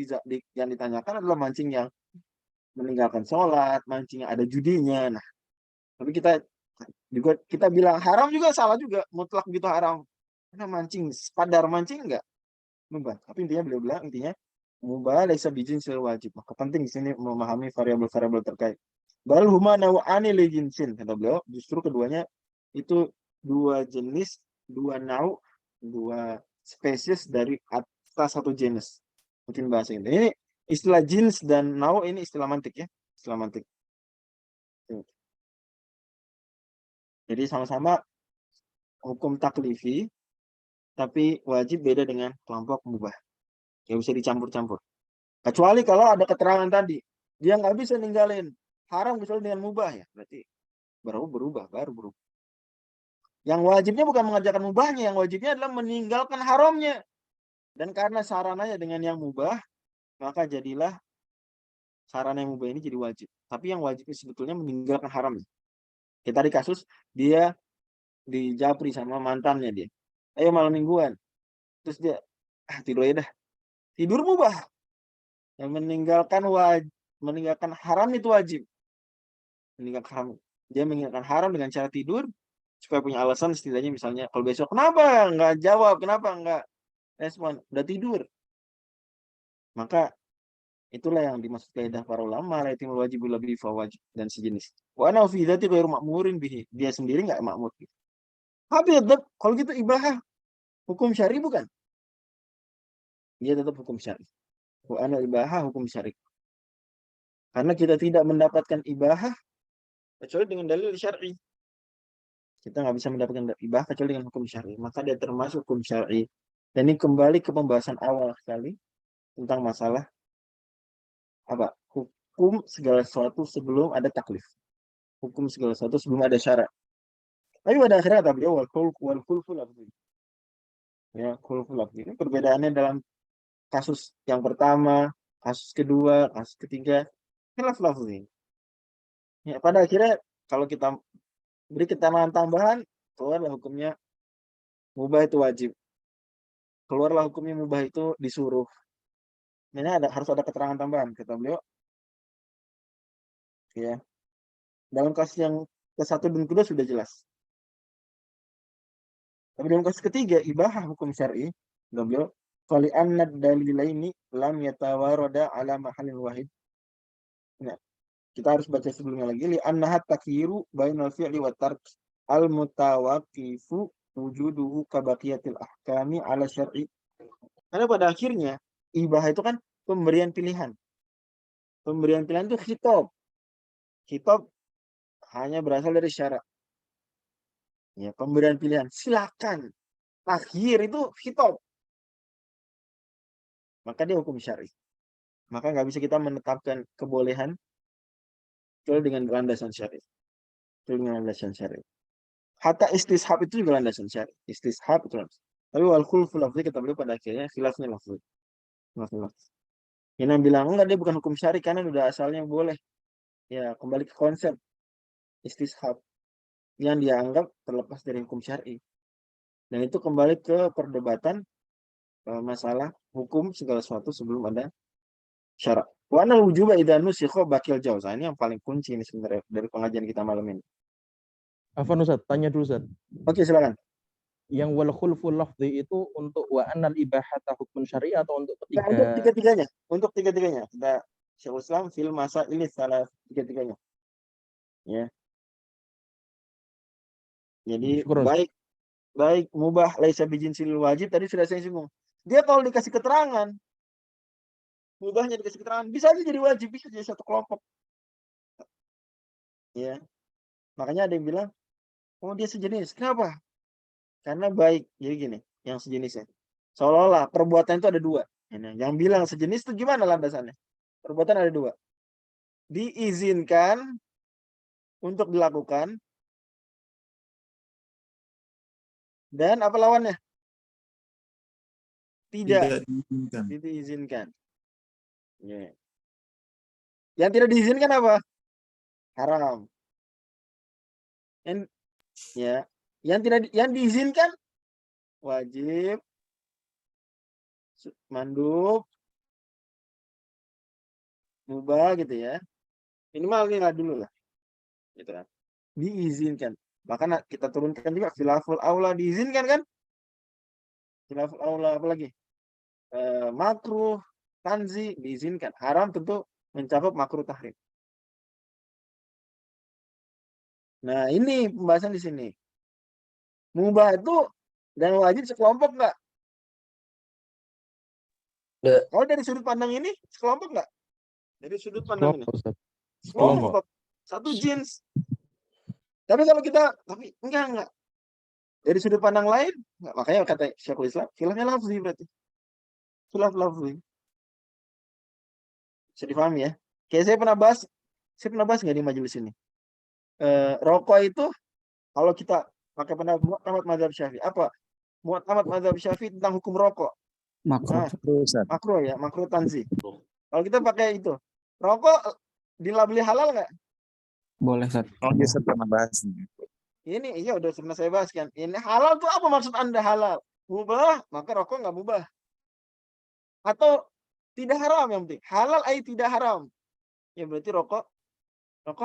yang ditanyakan adalah mancing yang meninggalkan sholat, mancing yang ada judinya. Nah, tapi kita bilang haram juga salah juga, mutlak gitu haram. Karena mancing, sekadar mancing enggak mubah. Tapi intinya beliau bilang intinya mubah laisa bijinsil wajib. Maka penting di sini memahami variabel-variabel terkait. Bal huma naw'ani li jinsin, kata beliau, justru keduanya itu dua jenis, dua nau, dua spesies dari atas satu jenis. Mungkin bahasa ini istilah jins dan nau ini istilah mantik, ya. Istilah mantik. Jadi sama-sama hukum taklifi, tapi wajib beda dengan kelompok mubah. Yang bisa dicampur-campur. Kecuali kalau ada keterangan tadi, dia nggak bisa ninggalin haram kecuali dengan mubah, ya. Berarti baru berubah. Yang wajibnya bukan mengerjakan mubahnya, yang wajibnya adalah meninggalkan haramnya. Dan karena sarananya dengan yang mubah, maka jadilah sarana yang mubah ini jadi wajib. Tapi yang wajibnya sebetulnya meninggalkan haramnya. Kita di kasus dia dijapri sama mantannya dia. Ayo malam mingguan. Terus dia tidur aja dah. Tidur mubah. Yang meninggalkan haram itu wajib. Meninggalkan haram. Dia meninggalkan haram dengan cara tidur supaya punya alasan setidaknya, misalnya kalau besok kenapa nggak jawab, kenapa nggak respon, udah tidur. Maka itulah yang dimaksud kaidah para ulama, laitimul wajibul lebih fawajib dan sejenis. Wa ana fi dzati ghairu ma'murin bihi. Dia sendiri nggak makmur. Tapi tetap kalau gitu ibahah hukum syar'i bukan? Dia tetap hukum syar'i. Wa ana ibahah hukum syar'i. Karena kita tidak mendapatkan ibahah kecuali dengan dalil syar'i. Kita nggak bisa mendapatkan ibahah kecuali dengan hukum syar'i. Maka dia termasuk hukum syar'i. Dan ini kembali ke pembahasan awal sekali tentang masalah apa? Hukum segala sesuatu sebelum ada taklif. Hukum segala sesuatu sebelum ada syarat. Tapi pada akhirnya kata beliau wal khulfu lafzi. Ya, khulfu lafzi. Ini perbedaannya dalam kasus yang pertama, kasus kedua, kasus ketiga, khilaf lafzi. Ya, pada akhirnya kalau kita beri keterangan tambahan, keluarlah hukumnya mubah itu wajib. Keluarlah hukumnya mubah itu disuruh. Ini harus ada keterangan tambahan, kata beliau. Ya. Dalam kasus yang ke-1 dan kedua sudah jelas. Tapi dalam kasus ketiga, ibahah hukum syar'i, kata beliau, fali annad dalilaini lam yatawarada ala mahallin wahid. Nah, kita harus baca sebelumnya lagi, li annahat takyiru bainal fi'li wa tark al mutawaqqifu wujuduhu kabaqiyatil ahkami ala syar'i. Karena pada akhirnya ibahah itu kan pemberian pilihan. Pemberian pilihan itu khitab. Khitab hanya berasal dari syarat. Ya, pemberian pilihan. Silakan. Takhir itu khitab. Maka dia hukum syar'i. Maka nggak bisa kita menetapkan kebolehan kecuali dengan landasan syar'i. Kecuali dengan landasan syar'i. Hatta istishab itu juga landasan syar'i. Istishab itu landasan. Tapi wal khulfu lafzi kata beliau pada akhirnya khilafnya lafzi. Yang bilang enggak dia bukan hukum syar'i karena udah asalnya boleh. Ya, kembali ke konsep istishab yang dianggap terlepas dari hukum syar'i. Dan itu kembali ke perdebatan masalah hukum segala sesuatu sebelum ada syarat. Wa anal wujuba idza nusikha bakil jauz. Ini yang paling kunci ini sebenarnya dari pengajian kita malam ini. Afwan Ustaz, tanya dulu Ustaz. Oke, silakan. Yang wal khulful lafzi itu untuk wa annal ibahata hukmun syar'i atau untuk Nah, ketiga? untuk tiga-tiganya. Untuk tiga-tiganya. Kita Syekhul Islam fil masa ini salah tiga-tiganya. Ya. Jadi Syukur, Ustaz. baik mubah laisa bijinsil wajib tadi sudah saya singgung. Dia kalau dikasih keterangan, mubahnya dikasih keterangan, bisa aja jadi wajib, bisa jadi satu kelompok. Ya. Makanya ada yang bilang, oh dia sejenis. Kenapa? Karena baik. Jadi gini, yang sejenisnya. Seolah-olah perbuatan itu ada dua. Yang bilang sejenis itu gimana landasannya? Perbuatan ada dua. Diizinkan untuk dilakukan. Dan apa lawannya? Tidak diizinkan. Ya. Yang tidak diizinkan apa? Haram. Yang diizinkan wajib, mandub, mubah gitu ya. Minimal ini lah dulu lah. Gitu kan. Diizinkan. Bahkan kita turunkan juga khilaful aula diizinkan kan? Khilaful aula apa lagi? Makruh, tanzi diizinkan. Haram tentu mencakup makruh tahrim. Nah, ini pembahasan di sini. Mubah itu dan wajib sekelompok nggak? Kalau dari sudut pandang ini, sekelompok nggak? Dari sudut pandang ini. Kelompok, Ustaz. Sekelompok. Satu jenis. Tapi kalau kita, tapi enggak. Dari sudut pandang lain, enggak. Makanya kata Syekhul Islam, khilafnya lafzi berarti. Khilaf lafzi. Bisa dipahami ya? Kayak saya pernah bahas nggak di majelis ini? Rokok itu, kalau kita pakai pendapat mu'tamad mazhab Syafi'i, apa? Mu'tamad mazhab Syafi'i tentang hukum rokok. Makruh. Makruh ya, makruh tanzi. Kalau kita pakai itu, rokok dilabeli halal nggak? Boleh, Ustaz. Oh, dia pernah bahas. Ini iya udah pernah saya bahas kan. Ini halal tuh apa maksud Anda halal? Mubah, maka rokok nggak mubah. Atau tidak haram yang penting. Halal tidak haram. Ya berarti rokok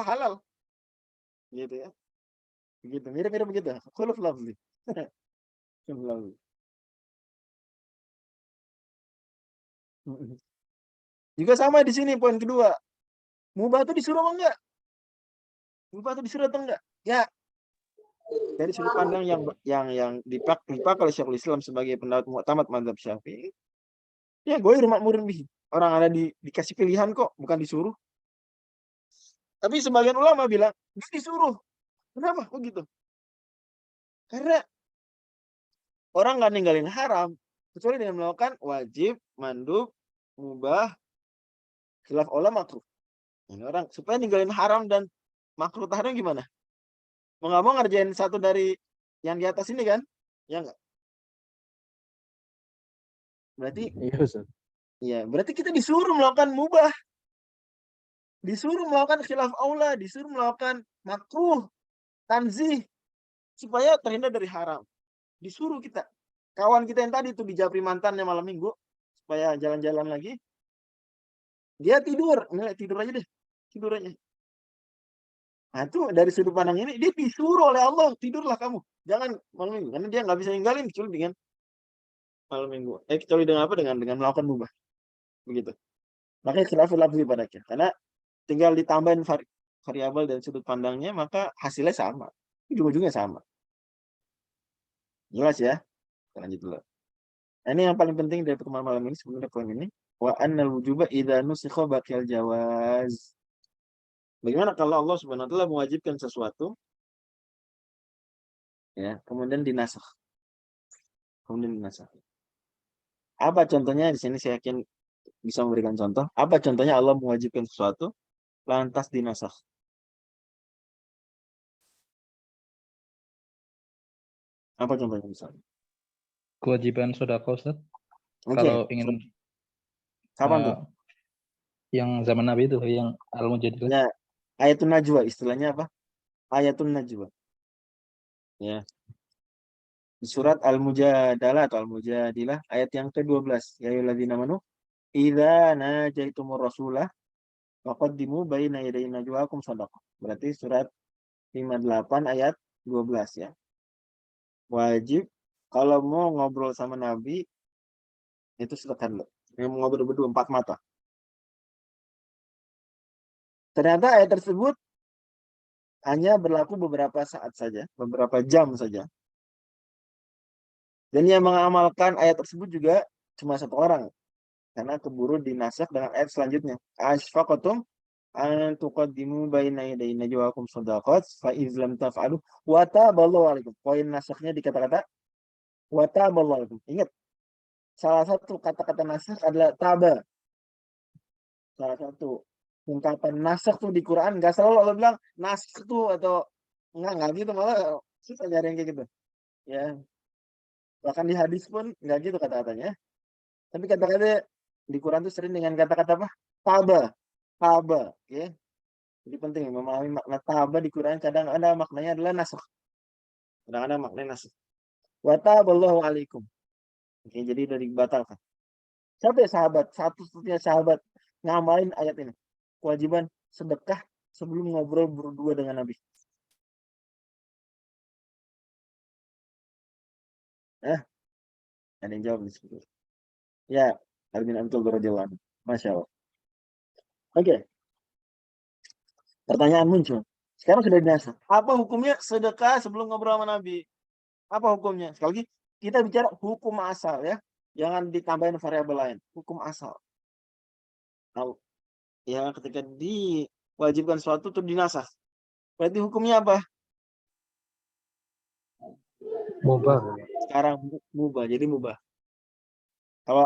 halal. Gitu ya. Begitu, mirip-mirip begitu. Khuluf lafzi. Khuluf lafzi. Juga sama di sini poin kedua. Mubah itu disuruh apa enggak? Mubah itu disuruh atau enggak? Ya. Dari sudut pandang yang dipakai oleh Syekhul Islam sebagai pendapat mu'tamad mazhab Syafi'i. Ya, gue ma'murun bihi. Orang ada dikasih pilihan kok, bukan disuruh. Tapi sebagian ulama bilang, dia disuruh. Kenapa? Kok gitu? Karena orang nggak ninggalin haram kecuali dengan melakukan wajib, mandub, mubah, khilaf ulama makruh. Ini orang supaya ninggalin haram dan makruh tahrim gimana? Mau nggak mau ngerjain satu dari yang di atas ini kan? Ya nggak? Berarti Iya, Ustaz. ya, berarti kita disuruh melakukan mubah. Disuruh melakukan khilaf aula, disuruh melakukan makruh, tanzih supaya terhindar dari haram. Disuruh kita. Kawan kita yang tadi itu di Japri mantannya malam minggu supaya jalan-jalan lagi. Dia tidur aja deh. Tidur aja. Nah, itu dari sudut pandang ini dia disuruh oleh Allah, tidurlah kamu. Jangan malam minggu karena dia nggak bisa ninggalin kecuali dengan malam minggu. Kecuali dengan apa? Dengan melakukan mubah. Begitu. Makanya khilaful lafzi pada akhirnya. Karena tinggal ditambahin variabel dan sudut pandangnya, maka hasilnya sama. Ujung-ujungnya sama. Jelas ya? Kita lanjut dulu. Nah, ini yang paling penting dari pertemuan malam ini sebenarnya poin ini. Wa annal wujuba idza nusikha baqiyal jawaz. Bagaimana kalau Allah Subhanahu wa taala mewajibkan sesuatu ya, kemudian dinasakh. Kemudian dinasakh. Apa contohnya di sini saya yakin bisa memberikan contoh. Apa contohnya Allah mewajibkan sesuatu lantas dinasakh? Apa contohnya misalnya? Kewajiban sedekah, Ustaz. Oke. Kalau ingin Kapan tuh? yang zaman Nabi itu yang Al-Mujadilah. Ya, ayatun najwa istilahnya apa? Ayatun najwa. Ya. Di surat Al-Mujadalah atau Al-Mujadilah ayat yang ke-12. Ya ayyuhalladzina amanu idza najaitumur rasulah faqaddimu baina yaday najwakum shadaqah. Berarti surat 58 ayat 12 ya. Wajib kalau mau ngobrol sama Nabi itu sedekah dulu. Yang mau ngobrol berdua 4 mata. Ternyata ayat tersebut hanya berlaku beberapa saat saja, beberapa jam saja. Dan yang mengamalkan ayat tersebut juga cuma satu orang. Karena keburu dinasakh dengan ayat selanjutnya. Asfaqatum an tuqaddimu baina yaday najwakum shadaqat fa iz lam taf'alu wa taballahu alaikum. Poin nasakhnya di kata-kata wa taballahu alaikum. Ingat, salah satu kata-kata nasakh adalah taba. Salah satu ungkapan nasakh tuh di Quran enggak selalu Allah bilang nasakh tuh atau enggak gitu, malah susah nyari yang kayak gitu. Ya. Bahkan di hadis pun enggak gitu kata-katanya. Tapi kata-kata di Quran tuh sering dengan kata-kata apa? Taba. Taba, ya. Jadi penting memahami makna taba di Quran, kadang ada maknanya adalah nasakh. Kadang ada maknanya nasakh. Wa taballahu alaikum. Oke, jadi udah dibatalkan. Siapa ya sahabat? Satu-satunya sahabat ngamalin ayat ini. Kewajiban sedekah sebelum ngobrol berdua dengan Nabi. Ada yang jawab di situ. Ya, Ali bin Abi Thalib radhiyallahu anhu. Masya Allah. Oke. Pertanyaan muncul. Sekarang sudah dinasakh. Apa hukumnya sedekah sebelum ngobrol sama Nabi? Apa hukumnya? Sekali lagi, kita bicara hukum asal ya. Jangan ditambahin variabel lain. Hukum asal. Nah, ya ketika diwajibkan sesuatu itu dinasakh. Berarti hukumnya apa? Mubah. Sekarang mubah. Jadi mubah. Kalau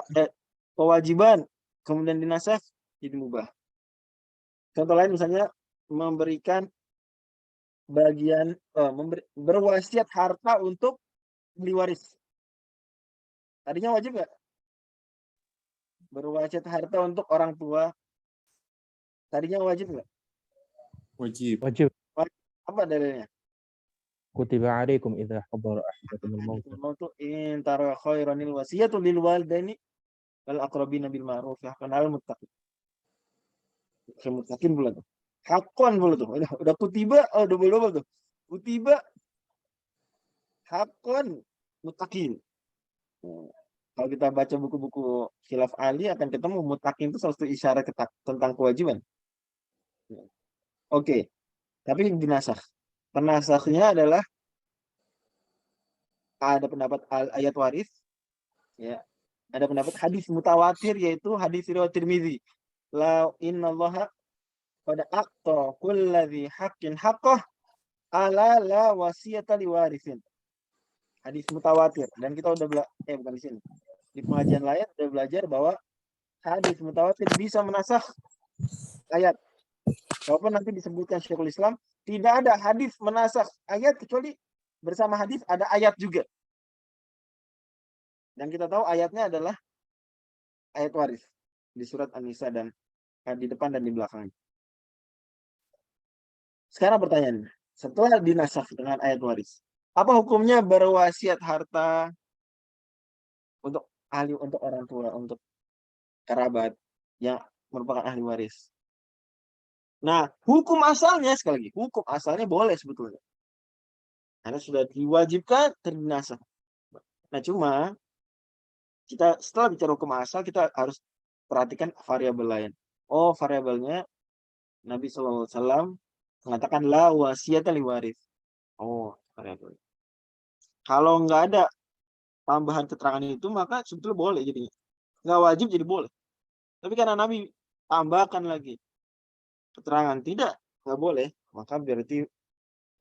kewajiban kemudian dinasakh jadi mubah. Contoh lain misalnya memberikan bagian berwasiat harta untuk beli waris. Tadinya wajib nggak? Berwasiat harta untuk orang tua. Tadinya wajib nggak? Wajib. Wajib. Apa dalilnya? Kutiba alaikum idza hadara ahadakumul maut. Mautu in tara khairanil wasiyatu lil walidaini wal aqrabina bil ma'ruf ya kanal muttaqin. Muttaqin pula tuh. Hakon pula tuh. Udah kutiba, double tuh. Kutiba hakon muttaqin. Kalau kita baca buku-buku khilaf Ali akan ketemu muttaqin itu salah satu isyarat tentang kewajiban. Oke. Tapi dinasakh. Penasakhnya adalah ada pendapat ayat waris, ya. Ada pendapat hadis mutawatir yaitu hadis riwayat Tirmizi. La innallaha qad aqta kulladzi haqqin haqqah ala la wasiyata liwarisin. Hadis mutawatir dan kita udah bukan di sini. Di pengajian lain udah belajar bahwa hadis mutawatir bisa menasakh ayat. Walaupun nanti disebutkan Syekhul Islam, tidak ada hadis menasakh ayat kecuali bersama hadis ada ayat juga. Dan kita tahu ayatnya adalah ayat waris di surat An-Nisa dan di depan dan di belakang. Sekarang pertanyaannya, setelah dinasakh dengan ayat waris, apa hukumnya berwasiat harta untuk ahli, untuk orang tua, untuk kerabat yang merupakan ahli waris? Nah, hukum asalnya sekali lagi, hukum asalnya boleh sebetulnya. Karena sudah diwajibkan terdinasakh. Nah, cuma kita setelah bicara hukum asal kita harus perhatikan variabel lain. Oh, variabelnya Nabi SAW mengatakan la wasiyata liwaris. Oh, variabel. Kalau nggak ada tambahan keterangan itu maka sebetulnya boleh jadinya. Nggak wajib jadi boleh. Tapi karena Nabi tambahkan lagi keterangan tidak nggak boleh, maka berarti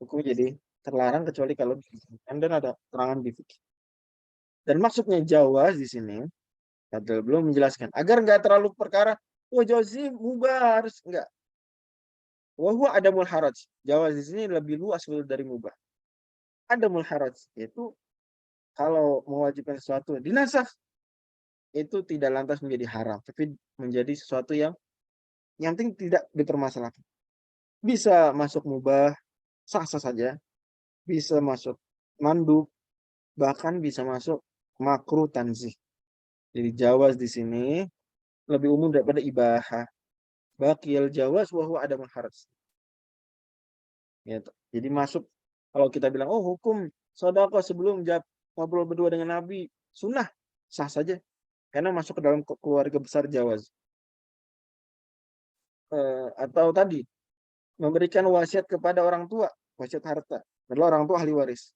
hukum jadi terlarang kecuali kalau dan ada terangan di fikih. Dan maksudnya jawaz di sini Fadl belum menjelaskan agar nggak terlalu perkara jawaz mubah harus enggak. Wahwa adamul haraj. Jawaz di sini lebih luas dari mubah. Adamul haraj yaitu kalau mewajibkan sesuatu dinasakh itu tidak lantas menjadi haram, tapi menjadi sesuatu yang penting tidak dipermasalahkan. Bisa masuk mubah, sah-sah saja. Bisa masuk mandub, bahkan bisa masuk makruh tanzih. Jadi jawaz di sini lebih umum daripada ibahah. Baqiyal jawaz wa huwa adamul haraj. Ya, jadi masuk kalau kita bilang hukum sedekah sebelum ngobrol berdua dengan Nabi sunnah, sah saja karena masuk ke dalam keluarga besar jawaz. Atau tadi memberikan wasiat kepada orang tua, wasiat harta, adalah orang tua ahli waris.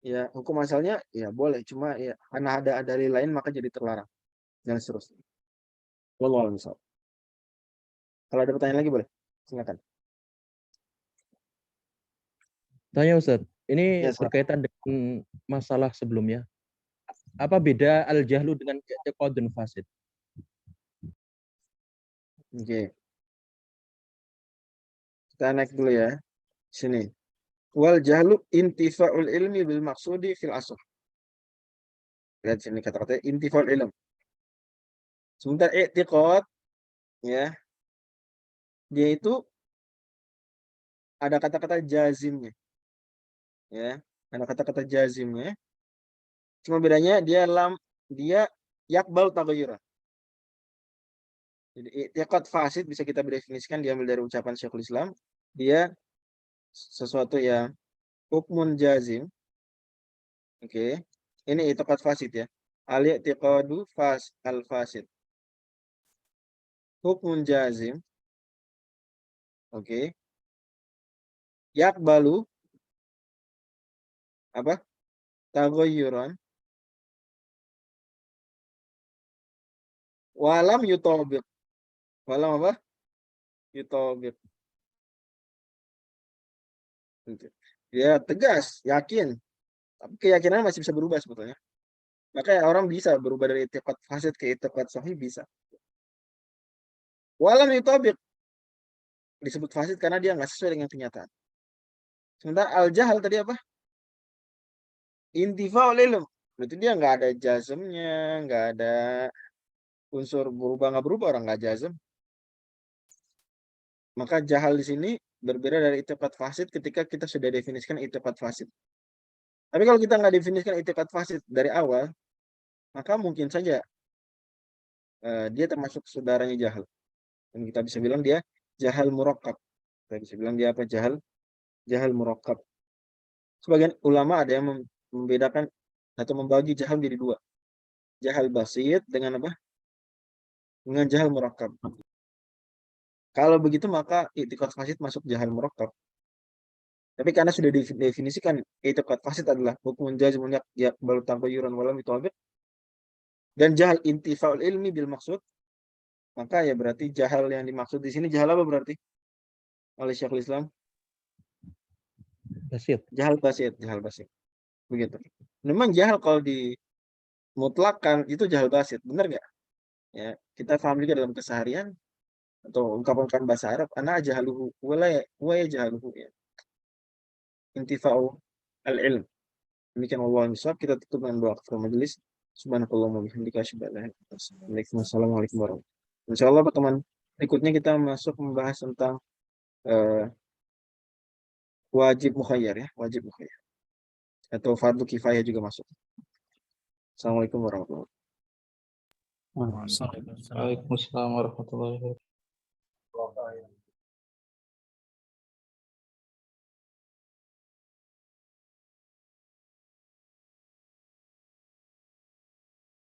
Ya, hukum asalnya ya boleh, cuma ya karena ada dalil lain maka jadi terlarang. Dan seterusnya. Wallahu a'lam bishawab. Kalau ada pertanyaan lagi boleh, silakan. Tanya Ustaz, ini Ya, silakan. berkaitan dengan masalah sebelumnya. Apa beda al-jahlu dengan i'tiqadun fasid? Oke. Kita naik dulu ya. Sini. Wal jahlu intifa'ul ilmi bil maksudi fil asl. Lihat sini kata-kata intifa'ul ilm. Sementara i'tiqad ya, dia itu ada kata-kata jazimnya. Ya, ada kata-kata jazimnya. Cuma bedanya dia yakbal taghayyura. Jadi i'tiqad fasid bisa kita definisikan diambil dari ucapan Syekhul Islam, dia sesuatu yang hukmun jazim. Oke. Ini i'tiqad fasid ya. Al-i'tiqadu al-fasid. Hukmun jazim. Oke. Yakbalu apa? Taghayyuran walam yutabiq. Walam apa? Yutabiq. Ya tegas, yakin. Tapi keyakinan masih bisa berubah sebetulnya. Makanya orang bisa berubah dari i'tiqad fasid ke i'tiqad sahih bisa. Walam yutabiq disebut fasid karena dia nggak sesuai dengan kenyataan. Sementara al-jahal tadi apa? Intifa'ul ilm. Berarti dia nggak ada jazmnya, nggak ada unsur berubah nggak berubah, orang nggak jazm. Maka jahal di sini berbeda dari i'tiqad fasid ketika kita sudah definisikan i'tiqad fasid. Tapi kalau kita nggak definisikan i'tiqad fasid dari awal, maka mungkin saja dia termasuk saudaranya jahal. Dan kita bisa bilang dia jahal murakkab. Kita bisa bilang dia apa? Jahal murakkab. Sebagian ulama ada yang membedakan atau membagi jahal menjadi dua. Jahal basit dengan apa? Dengan jahal murakkab. Kalau begitu maka i'tiqad fasid masuk jahal murakkab. Tapi karena sudah didefinisikan i'tiqad fasid adalah hukumun jazmun yaqbalu taghayyuran walam yutabiq dan jahal intifa'ul ilmi bil maksud, maka ya berarti jahal yang dimaksud di sini jahal apa berarti? Oleh Syekhul Islam? Basit. Jahal basit. Begitu. Memang jahal kalau dimutlakan itu jahal basit, benar nggak? Ya, kita paham juga dalam keseharian atau ungkapan bahasa Arab, ana jahaluhu wa jahaluhu ya. Intifa'u al-ilm. Demikian Allah misal kita tutup dengan doa kafaratul majelis. Subhanakallahumma bihamdika asyhadu an la ilaha illa anta astaghfiruka wa atubu ilaik. Insyaallah pertemuan berikutnya kita masuk membahas tentang wajib mukhayyar ya, wajib mukhayyar. Atau fardu kifayah juga masuk. Assalamualaikum warahmatullahi wabarakatuh. Waalaikumsalam warahmatullahi wabarakatuh.